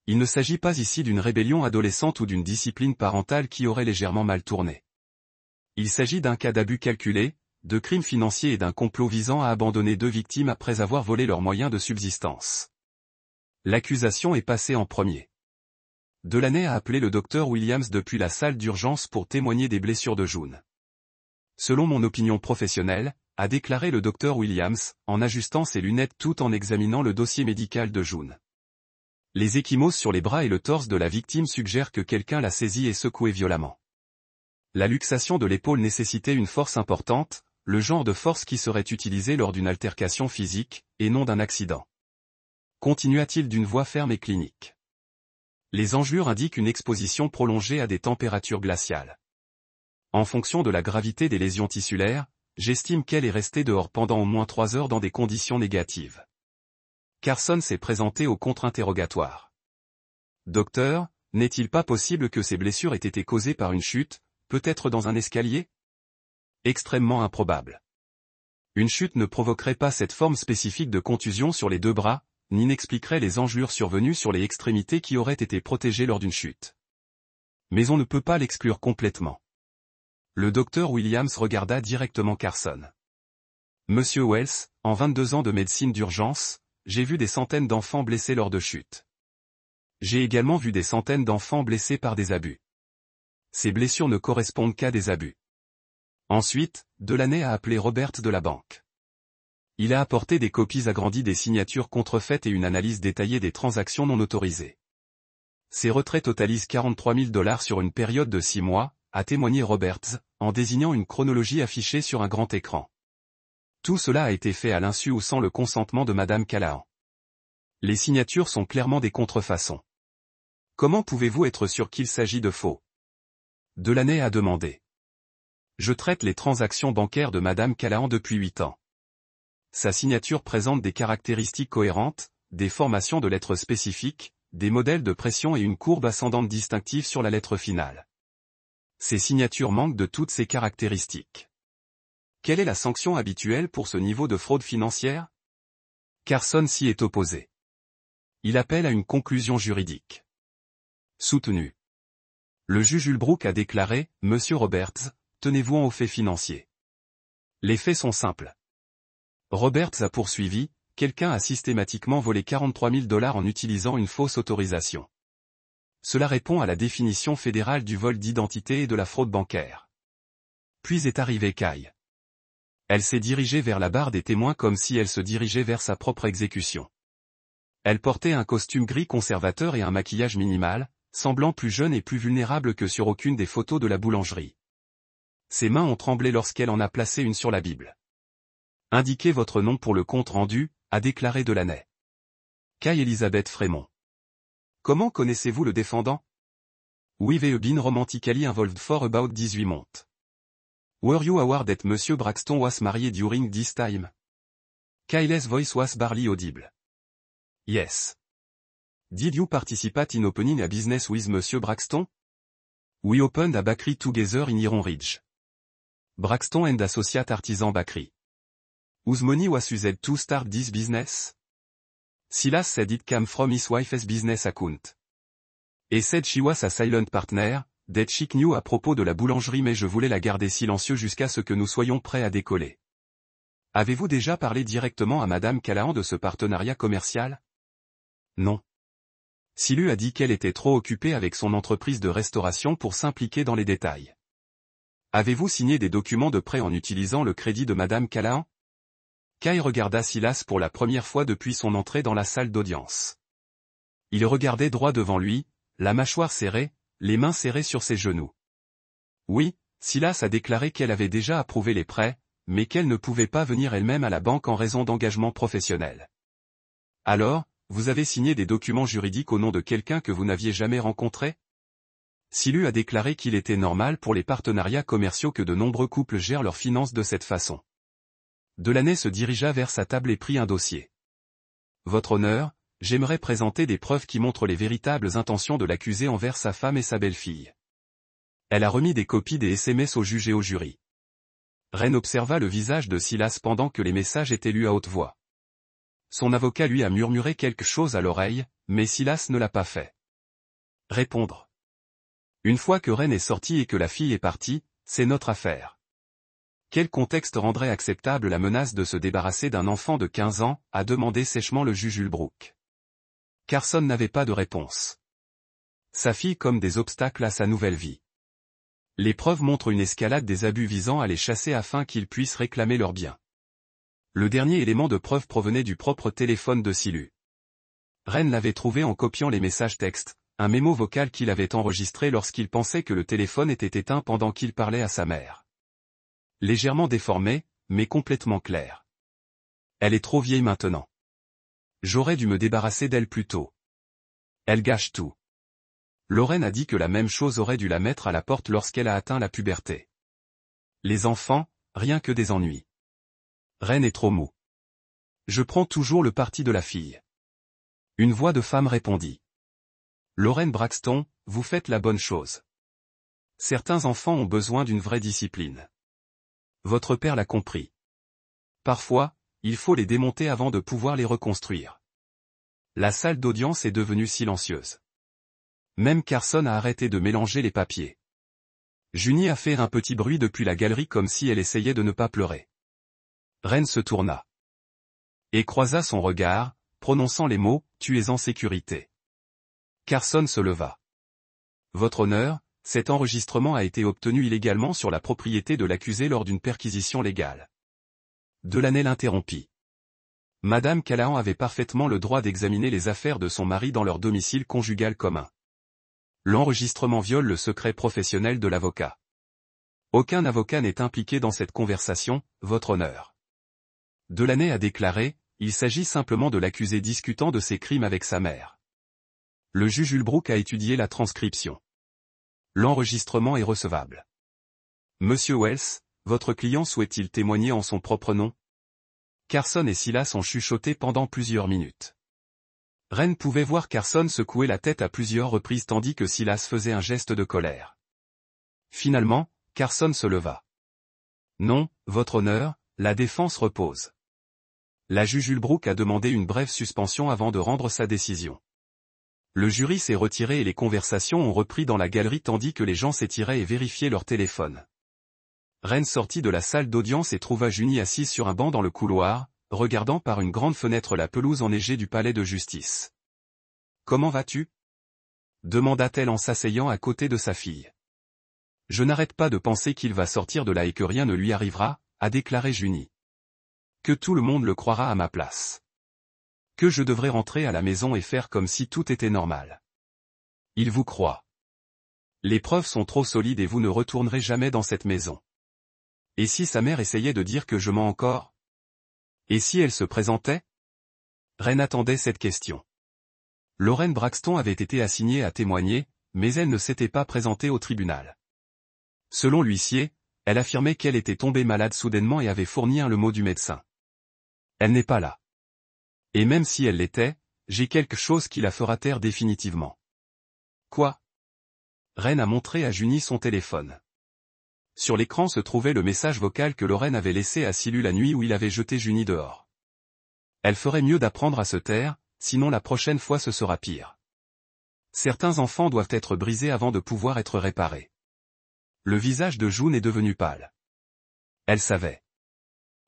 Il ne s'agit pas ici d'une rébellion adolescente ou d'une discipline parentale qui aurait légèrement mal tourné. Il s'agit d'un cas d'abus calculé, de crimes financiers et d'un complot visant à abandonner 2 victimes après avoir volé leurs moyens de subsistance. L'accusation est passée en premier. Delaney a appelé le docteur Williams depuis la salle d'urgence pour témoigner des blessures de June. Selon mon opinion professionnelle, a déclaré le docteur Williams, en ajustant ses lunettes tout en examinant le dossier médical de June. Les ecchymoses sur les bras et le torse de la victime suggèrent que quelqu'un l'a saisie et secouée violemment. La luxation de l'épaule nécessitait une force importante, le genre de force qui serait utilisée lors d'une altercation physique, et non d'un accident. Continua-t-il d'une voix ferme et clinique. Les engelures indiquent une exposition prolongée à des températures glaciales. En fonction de la gravité des lésions tissulaires, j'estime qu'elle est restée dehors pendant au moins 3 heures dans des conditions négatives. Carson s'est présenté au contre-interrogatoire. Docteur, n'est-il pas possible que ces blessures aient été causées par une chute, peut-être dans un escalier? Extrêmement improbable. Une chute ne provoquerait pas cette forme spécifique de contusion sur les 2 bras, ni n'expliquerait les engelures survenues sur les extrémités qui auraient été protégées lors d'une chute. Mais on ne peut pas l'exclure complètement. Le docteur Williams regarda directement Carson. Monsieur Wells, en 22 ans de médecine d'urgence, j'ai vu des centaines d'enfants blessés lors de chutes. J'ai également vu des centaines d'enfants blessés par des abus. Ces blessures ne correspondent qu'à des abus. Ensuite, Delaney a appelé Roberts de la banque. Il a apporté des copies agrandies des signatures contrefaites et une analyse détaillée des transactions non autorisées. Ces retraits totalisent $43 000 sur une période de 6 mois, a témoigné Roberts, en désignant une chronologie affichée sur un grand écran. Tout cela a été fait à l'insu ou sans le consentement de Madame Callahan. Les signatures sont clairement des contrefaçons. Comment pouvez-vous être sûr qu'il s'agit de faux? Delaney a demandé. Je traite les transactions bancaires de Madame Callahan depuis 8 ans. Sa signature présente des caractéristiques cohérentes, des formations de lettres spécifiques, des modèles de pression et une courbe ascendante distinctive sur la lettre finale. Ces signatures manquent de toutes ces caractéristiques. Quelle est la sanction habituelle pour ce niveau de fraude financière? Carson s'y est opposé. Il appelle à une conclusion juridique. Soutenu. Le juge Ulbrook a déclaré, Monsieur Roberts, tenez-vous aux faits financiers. Les faits sont simples. Roberts a poursuivi, quelqu'un a systématiquement volé $43 000 en utilisant une fausse autorisation. Cela répond à la définition fédérale du vol d'identité et de la fraude bancaire. Puis est arrivée Kay. Elle s'est dirigée vers la barre des témoins comme si elle se dirigeait vers sa propre exécution. Elle portait un costume gris conservateur et un maquillage minimal, semblant plus jeune et plus vulnérable que sur aucune des photos de la boulangerie. Ses mains ont tremblé lorsqu'elle en a placé une sur la Bible. Indiquez votre nom pour le compte rendu, a déclaré Delaney. Kay Elizabeth Fremont. Comment connaissez-vous le défendant? We've been romantically involved for about 18 months. Were you aware that Monsieur Braxton was married during this time? Kayle's voice was barely audible. Yes. Did you participate in opening a business with Monsieur Braxton? We opened a bakery together in Iron Ridge. Braxton and Associate Artisan Bakery. Whose money was used to start this business? Silas said it came from his wife's business account. He said she was a silent partner, that she knew à propos de la boulangerie mais je voulais la garder silencieux jusqu'à ce que nous soyons prêts à décoller. Avez-vous déjà parlé directement à Madame Callahan de ce partenariat commercial? Non. Silu a dit qu'elle était trop occupée avec son entreprise de restauration pour s'impliquer dans les détails. Avez-vous signé des documents de prêt en utilisant le crédit de Madame Callahan? Kay regarda Silas pour la première fois depuis son entrée dans la salle d'audience. Il regardait droit devant lui, la mâchoire serrée, les mains serrées sur ses genoux. Oui, Silas a déclaré qu'elle avait déjà approuvé les prêts, mais qu'elle ne pouvait pas venir elle-même à la banque en raison d'engagement professionnel. Alors, vous avez signé des documents juridiques au nom de quelqu'un que vous n'aviez jamais rencontré? Silu a déclaré qu'il était normal pour les partenariats commerciaux que de nombreux couples gèrent leurs finances de cette façon. Delaney se dirigea vers sa table et prit un dossier. Votre honneur, j'aimerais présenter des preuves qui montrent les véritables intentions de l'accusé envers sa femme et sa belle-fille. Elle a remis des copies des SMS au juge et au jury. Ren observa le visage de Silas pendant que les messages étaient lus à haute voix. Son avocat lui a murmuré quelque chose à l'oreille, mais Silas ne l'a pas fait. Répondre. Une fois que Ren est sorti et que la fille est partie, c'est notre affaire. Quel contexte rendrait acceptable la menace de se débarrasser d'un enfant de 15 ans, a demandé sèchement le juge Ulbrook. Carson n'avait pas de réponse. Sa fille comme des obstacles à sa nouvelle vie. Les preuves montrent une escalade des abus visant à les chasser afin qu'ils puissent réclamer leurs biens. Le dernier élément de preuve provenait du propre téléphone de Silu. Ren l'avait trouvé en copiant les messages textes, un mémo vocal qu'il avait enregistré lorsqu'il pensait que le téléphone était éteint pendant qu'il parlait à sa mère. Légèrement déformé, mais complètement clair. Elle est trop vieille maintenant. J'aurais dû me débarrasser d'elle plus tôt. Elle gâche tout. Lorraine a dit que la même chose aurait dû la mettre à la porte lorsqu'elle a atteint la puberté. Les enfants, rien que des ennuis. Ren est trop mou. Je prends toujours le parti de la fille. Une voix de femme répondit. Lorraine Braxton, vous faites la bonne chose. Certains enfants ont besoin d'une vraie discipline. Votre père l'a compris. Parfois, il faut les démonter avant de pouvoir les reconstruire. La salle d'audience est devenue silencieuse. Même Carson a arrêté de mélanger les papiers. Junie a fait un petit bruit depuis la galerie comme si elle essayait de ne pas pleurer. Ren se tourna. Et croisa son regard, prononçant les mots « Tu es en sécurité ». Carson se leva. Votre honneur, cet enregistrement a été obtenu illégalement sur la propriété de l'accusé lors d'une perquisition légale. Delaney l'interrompit. Madame Callahan avait parfaitement le droit d'examiner les affaires de son mari dans leur domicile conjugal commun. L'enregistrement viole le secret professionnel de l'avocat. Aucun avocat n'est impliqué dans cette conversation, votre honneur. Delaney a déclaré, il s'agit simplement de l'accusé discutant de ses crimes avec sa mère. Le juge Ulbrook a étudié la transcription. L'enregistrement est recevable. Monsieur Wells, votre client souhaite-t-il témoigner en son propre nom? Carson et Silas ont chuchoté pendant plusieurs minutes. Ren pouvait voir Carson secouer la tête à plusieurs reprises tandis que Silas faisait un geste de colère. Finalement, Carson se leva. Non, votre honneur, la défense repose. La juge Ulbrook a demandé une brève suspension avant de rendre sa décision. Le jury s'est retiré et les conversations ont repris dans la galerie tandis que les gens s'étiraient et vérifiaient leur téléphone. Ren sortit de la salle d'audience et trouva Junie assise sur un banc dans le couloir, regardant par une grande fenêtre la pelouse enneigée du palais de justice. « Comment vas-tu » demanda-t-elle en s'asseyant à côté de sa fille. « Je n'arrête pas de penser qu'il va sortir de là et que rien ne lui arrivera, » a déclaré Junie. « Que tout le monde le croira à ma place. Que je devrais rentrer à la maison et faire comme si tout était normal. Il vous croit. Les preuves sont trop solides et vous ne retournerez jamais dans cette maison. Et si sa mère essayait de dire que je mens encore? Et si elle se présentait? Ren attendait cette question. Lorraine Braxton avait été assignée à témoigner, mais elle ne s'était pas présentée au tribunal. Selon l'huissier, elle affirmait qu'elle était tombée malade soudainement et avait fourni le mot du médecin. Elle n'est pas là. Et même si elle l'était, j'ai quelque chose qui la fera taire définitivement. Quoi? Ren a montré à Junie son téléphone. Sur l'écran se trouvait le message vocal que Lorraine avait laissé à Silu la nuit où il avait jeté Junie dehors. Elle ferait mieux d'apprendre à se taire, sinon la prochaine fois ce sera pire. Certains enfants doivent être brisés avant de pouvoir être réparés. Le visage de June est devenu pâle. Elle savait.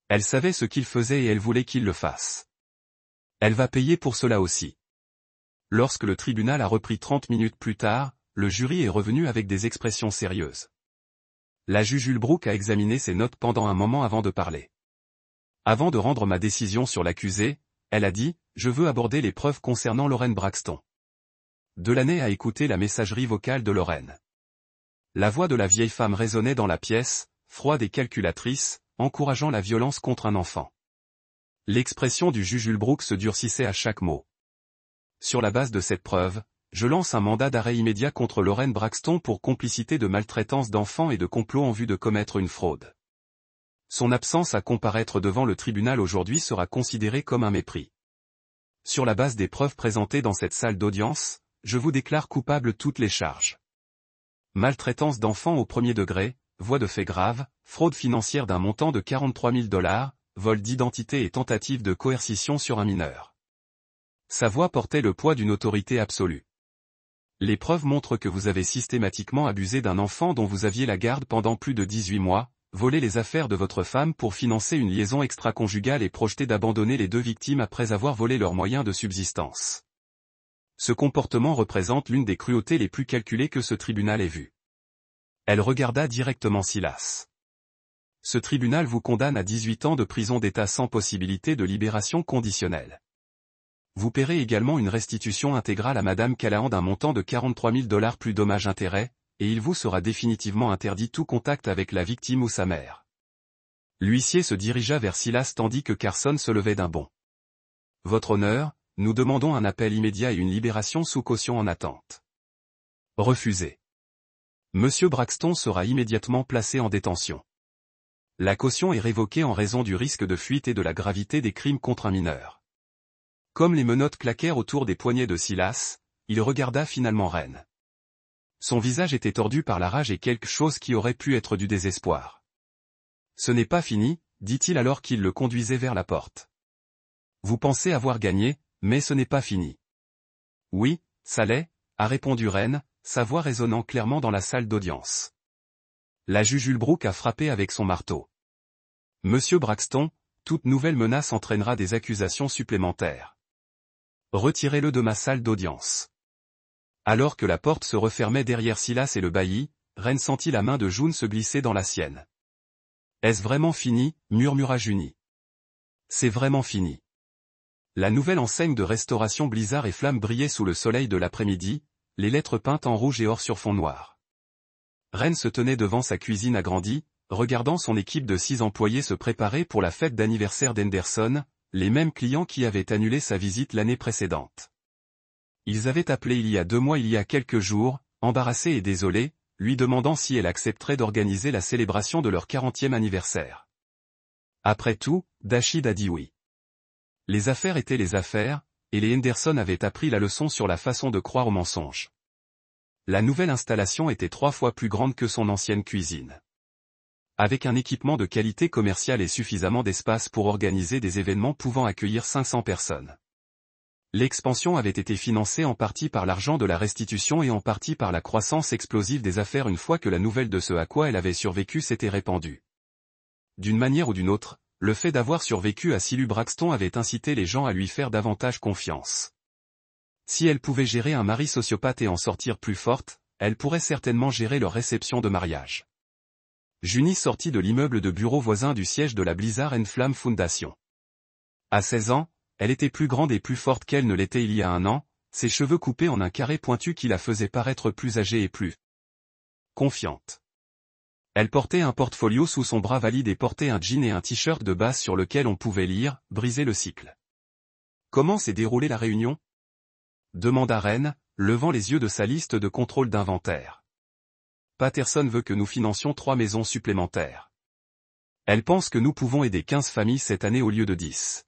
Elle savait ce qu'il faisait et elle voulait qu'il le fasse. Elle va payer pour cela aussi. Lorsque le tribunal a repris 30 minutes plus tard, le jury est revenu avec des expressions sérieuses. La juge Ulbrook a examiné ses notes pendant un moment avant de parler. Avant de rendre ma décision sur l'accusé, elle a dit, je veux aborder les preuves concernant Lorraine Braxton. Delaney a écouté la messagerie vocale de Lorraine. La voix de la vieille femme résonnait dans la pièce, froide et calculatrice, encourageant la violence contre un enfant. L'expression du juge Ulbrook se durcissait à chaque mot. Sur la base de cette preuve, je lance un mandat d'arrêt immédiat contre Lorraine Braxton pour complicité de maltraitance d'enfants et de complot en vue de commettre une fraude. Son absence à comparaître devant le tribunal aujourd'hui sera considérée comme un mépris. Sur la base des preuves présentées dans cette salle d'audience, je vous déclare coupable toutes les charges. Maltraitance d'enfants au premier degré, voies de fait grave, fraude financière d'un montant de 43 000 $, vol d'identité et tentative de coercition sur un mineur. Sa voix portait le poids d'une autorité absolue. Les preuves montrent que vous avez systématiquement abusé d'un enfant dont vous aviez la garde pendant plus de 18 mois, volé les affaires de votre femme pour financer une liaison extra-conjugale et projeté d'abandonner les deux victimes après avoir volé leurs moyens de subsistance. Ce comportement représente l'une des cruautés les plus calculées que ce tribunal ait vues. Elle regarda directement Silas. Ce tribunal vous condamne à 18 ans de prison d'État sans possibilité de libération conditionnelle. Vous paierez également une restitution intégrale à Madame Callahan d'un montant de 43 000 $ plus dommages-intérêts, et il vous sera définitivement interdit tout contact avec la victime ou sa mère. L'huissier se dirigea vers Silas tandis que Carson se levait d'un bond. Votre honneur, nous demandons un appel immédiat et une libération sous caution en attente. Refusé. Monsieur Braxton sera immédiatement placé en détention. La caution est révoquée en raison du risque de fuite et de la gravité des crimes contre un mineur. Comme les menottes claquèrent autour des poignets de Silas, il regarda finalement Ren. Son visage était tordu par la rage et quelque chose qui aurait pu être du désespoir. Ce n'est pas fini, dit-il alors qu'il le conduisait vers la porte. Vous pensez avoir gagné, mais ce n'est pas fini. Oui, ça l'est, a répondu Ren, sa voix résonnant clairement dans la salle d'audience. La juge Ulbrook a frappé avec son marteau. Monsieur Braxton, toute nouvelle menace entraînera des accusations supplémentaires. Retirez-le de ma salle d'audience. Alors que la porte se refermait derrière Silas et le bailli, Ren sentit la main de June se glisser dans la sienne. Est-ce vraiment fini, murmura Junie. C'est vraiment fini. La nouvelle enseigne de restauration Blizzard et Flamme brillait sous le soleil de l'après-midi, les lettres peintes en rouge et or sur fond noir. Ren se tenait devant sa cuisine agrandie, regardant son équipe de 6 employés se préparer pour la fête d'anniversaire d'Henderson, les mêmes clients qui avaient annulé sa visite l'année précédente. Ils avaient appelé il y a 2 mois il y a quelques jours, embarrassés et désolés, lui demandant si elle accepterait d'organiser la célébration de leur 40e anniversaire. Après tout, Dashid a dit oui. Les affaires étaient les affaires, et les Henderson avaient appris la leçon sur la façon de croire aux mensonges. La nouvelle installation était 3 fois plus grande que son ancienne cuisine. Avec un équipement de qualité commerciale et suffisamment d'espace pour organiser des événements pouvant accueillir 500 personnes. L'expansion avait été financée en partie par l'argent de la restitution et en partie par la croissance explosive des affaires une fois que la nouvelle de ce à quoi elle avait survécu s'était répandue. D'une manière ou d'une autre, le fait d'avoir survécu à Silu Braxton avait incité les gens à lui faire davantage confiance. Si elle pouvait gérer un mari sociopathe et en sortir plus forte, elle pourrait certainement gérer leur réception de mariage. Junie sortit de l'immeuble de bureau voisin du siège de la Blizzard and Flamme Foundation. À 16 ans, elle était plus grande et plus forte qu'elle ne l'était il y a 1 an, ses cheveux coupés en un carré pointu qui la faisait paraître plus âgée et plus confiante. Elle portait un portfolio sous son bras valide et portait un jean et un t-shirt de base sur lequel on pouvait lire « Briser le cycle ». Comment s'est déroulée la réunion ? Demanda Ren, levant les yeux de sa liste de contrôle d'inventaire. Patterson veut que nous financions 3 maisons supplémentaires. Elle pense que nous pouvons aider 15 familles cette année au lieu de 10.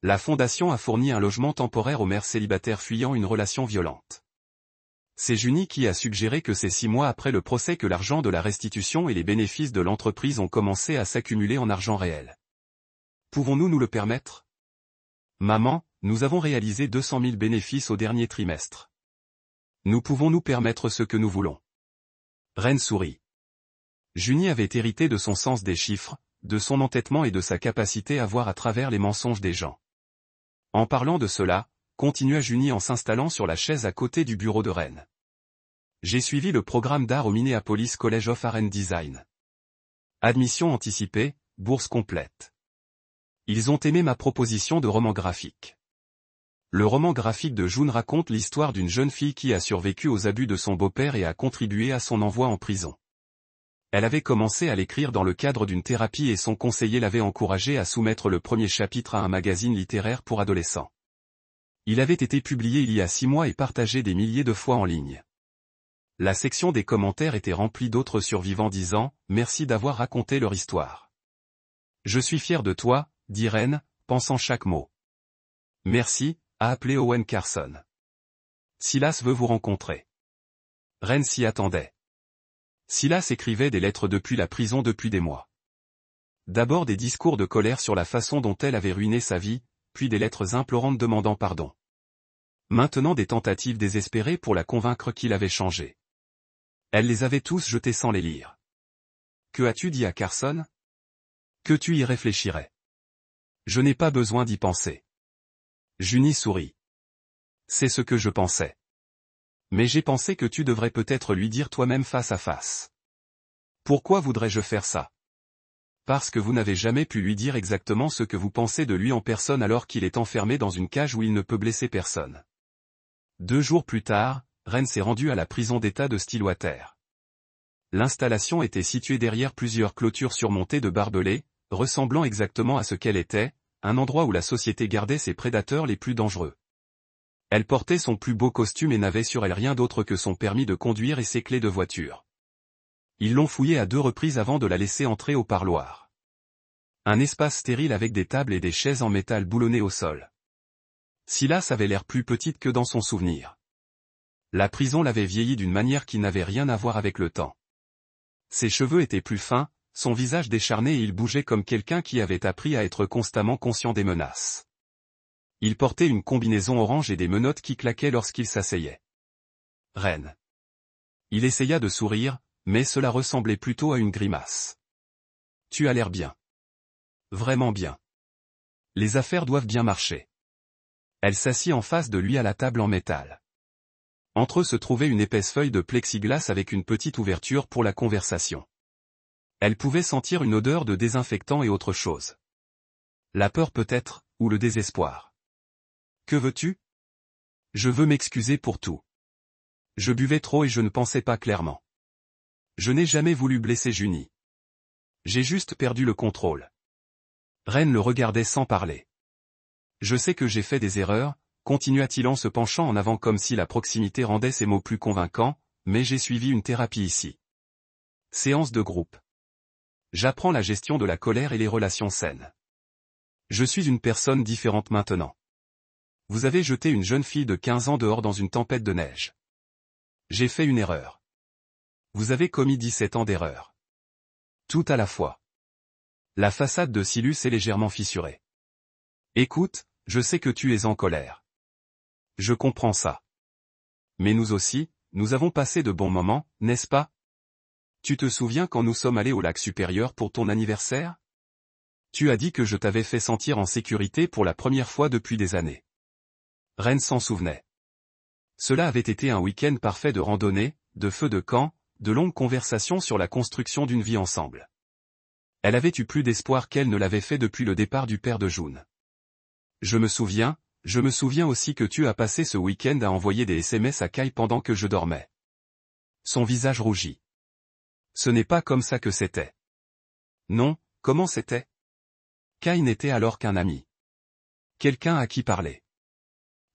La fondation a fourni un logement temporaire aux mères célibataires fuyant une relation violente. C'est Junie qui a suggéré que c'est 6 mois après le procès que l'argent de la restitution et les bénéfices de l'entreprise ont commencé à s'accumuler en argent réel. Pouvons-nous nous le permettre ? Maman, nous avons réalisé 200 000 bénéfices au dernier trimestre. Nous pouvons nous permettre ce que nous voulons. Ren sourit. Junie avait hérité de son sens des chiffres, de son entêtement et de sa capacité à voir à travers les mensonges des gens. En parlant de cela, continua Junie en s'installant sur la chaise à côté du bureau de Ren. J'ai suivi le programme d'art au Minneapolis College of Art and Design. Admission anticipée, bourse complète. Ils ont aimé ma proposition de roman graphique. Le roman graphique de June raconte l'histoire d'une jeune fille qui a survécu aux abus de son beau-père et a contribué à son envoi en prison. Elle avait commencé à l'écrire dans le cadre d'une thérapie et son conseiller l'avait encouragée à soumettre le premier chapitre à un magazine littéraire pour adolescents. Il avait été publié il y a 6 mois et partagé des milliers de fois en ligne. La section des commentaires était remplie d'autres survivants disant « Merci d'avoir raconté leur histoire. Je suis fier de toi, dit Ren, pensant chaque mot. Merci, a appelé Owen Carson. Silas veut vous rencontrer. Ren s'y attendait. Silas écrivait des lettres depuis la prison depuis des mois. D'abord des discours de colère sur la façon dont elle avait ruiné sa vie, puis des lettres implorantes demandant pardon. Maintenant des tentatives désespérées pour la convaincre qu'il avait changé. Elle les avait tous jetés sans les lire. Que as-tu dit à Carson ? Que tu y réfléchirais. Je n'ai pas besoin d'y penser. Junie sourit. C'est ce que je pensais. Mais j'ai pensé que tu devrais peut-être lui dire toi-même face à face. Pourquoi voudrais-je faire ça ? Parce que vous n'avez jamais pu lui dire exactement ce que vous pensez de lui en personne alors qu'il est enfermé dans une cage où il ne peut blesser personne. 2 jours plus tard, Ren s'est rendu à la prison d'État de Stillwater. L'installation était située derrière plusieurs clôtures surmontées de barbelés, ressemblant exactement à ce qu'elle était, un endroit où la société gardait ses prédateurs les plus dangereux. Elle portait son plus beau costume et n'avait sur elle rien d'autre que son permis de conduire et ses clés de voiture. Ils l'ont fouillée à 2 reprises avant de la laisser entrer au parloir. Un espace stérile avec des tables et des chaises en métal boulonnées au sol. Silas avait l'air plus petite que dans son souvenir. La prison l'avait vieilli d'une manière qui n'avait rien à voir avec le temps. Ses cheveux étaient plus fins, son visage décharné et il bougeait comme quelqu'un qui avait appris à être constamment conscient des menaces. Il portait une combinaison orange et des menottes qui claquaient lorsqu'il s'asseyait. Reine. Il essaya de sourire, mais cela ressemblait plutôt à une grimace. Tu as l'air bien. Vraiment bien. Les affaires doivent bien marcher. Elle s'assit en face de lui à la table en métal. Entre eux se trouvait une épaisse feuille de plexiglas avec une petite ouverture pour la conversation. Elle pouvait sentir une odeur de désinfectant et autre chose. La peur peut-être, ou le désespoir. Que veux-tu? Je veux m'excuser pour tout. Je buvais trop et je ne pensais pas clairement. Je n'ai jamais voulu blesser Junie. J'ai juste perdu le contrôle. Ren le regardait sans parler. Je sais que j'ai fait des erreurs, continua-t-il en se penchant en avant comme si la proximité rendait ses mots plus convaincants, mais j'ai suivi une thérapie ici. Séance de groupe. J'apprends la gestion de la colère et les relations saines. Je suis une personne différente maintenant. Vous avez jeté une jeune fille de 15 ans dehors dans une tempête de neige. J'ai fait une erreur. Vous avez commis 17 ans d'erreur. Tout à la fois. La façade de Silas est légèrement fissurée. Écoute, je sais que tu es en colère. Je comprends ça. Mais nous aussi, nous avons passé de bons moments, n'est-ce pas? Tu te souviens quand nous sommes allés au lac supérieur pour ton anniversaire? Tu as dit que je t'avais fait sentir en sécurité pour la première fois depuis des années. Ren s'en souvenait. Cela avait été un week-end parfait de randonnée, de feux de camp, de longues conversations sur la construction d'une vie ensemble. Elle avait eu plus d'espoir qu'elle ne l'avait fait depuis le départ du père de June. Je me souviens aussi que tu as passé ce week-end à envoyer des SMS à Kai pendant que je dormais. Son visage rougit. Ce n'est pas comme ça que c'était. Non, comment c'était? Kai n'était alors qu'un ami. Quelqu'un à qui parler.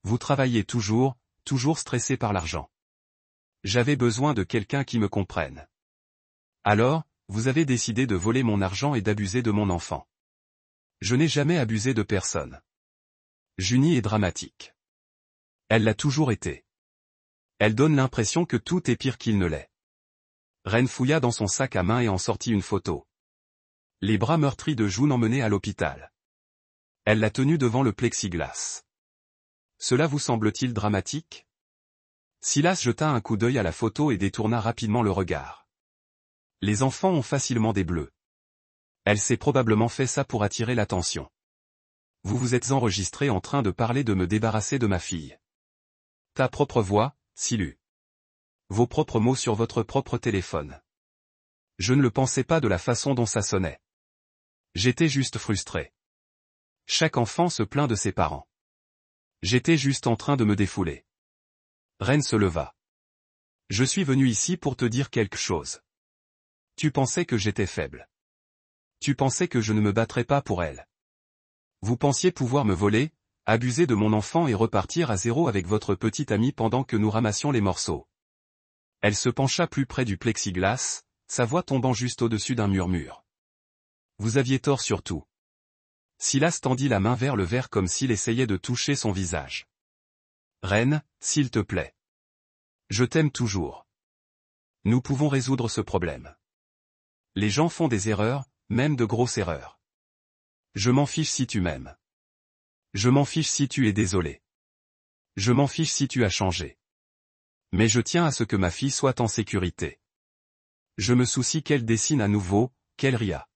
Vous travailliez toujours stressé par l'argent. J'avais besoin de quelqu'un qui me comprenne. Alors, vous avez décidé de voler mon argent et d'abuser de mon enfant. Je n'ai jamais abusé de personne. Junie est dramatique. Elle l'a toujours été. Elle donne l'impression que tout est pire qu'il ne l'est. Ren fouilla dans son sac à main et en sortit une photo. Les bras meurtris de June emmenés à l'hôpital. Elle l'a tenu devant le plexiglas. Cela vous semble-t-il dramatique? Silas jeta un coup d'œil à la photo et détourna rapidement le regard. Les enfants ont facilement des bleus. Elle s'est probablement fait ça pour attirer l'attention. Vous vous êtes enregistré en train de parler de me débarrasser de ma fille. Ta propre voix, Silas. Vos propres mots sur votre propre téléphone. Je ne le pensais pas de la façon dont ça sonnait. J'étais juste frustré. Chaque enfant se plaint de ses parents. J'étais juste en train de me défouler. Ren se leva. Je suis venu ici pour te dire quelque chose. Tu pensais que j'étais faible. Tu pensais que je ne me battrais pas pour elle. Vous pensiez pouvoir me voler, abuser de mon enfant et repartir à zéro avec votre petite amie pendant que nous ramassions les morceaux. Elle se pencha plus près du plexiglas, sa voix tombant juste au-dessus d'un murmure. Vous aviez tort sur tout. Silas tendit la main vers le verre comme s'il essayait de toucher son visage. Ren, s'il te plaît. Je t'aime toujours. Nous pouvons résoudre ce problème. Les gens font des erreurs, même de grosses erreurs. Je m'en fiche si tu m'aimes. Je m'en fiche si tu es désolé. Je m'en fiche si tu as changé. Mais je tiens à ce que ma fille soit en sécurité. Je me soucie qu'elle dessine à nouveau, qu'elle ria.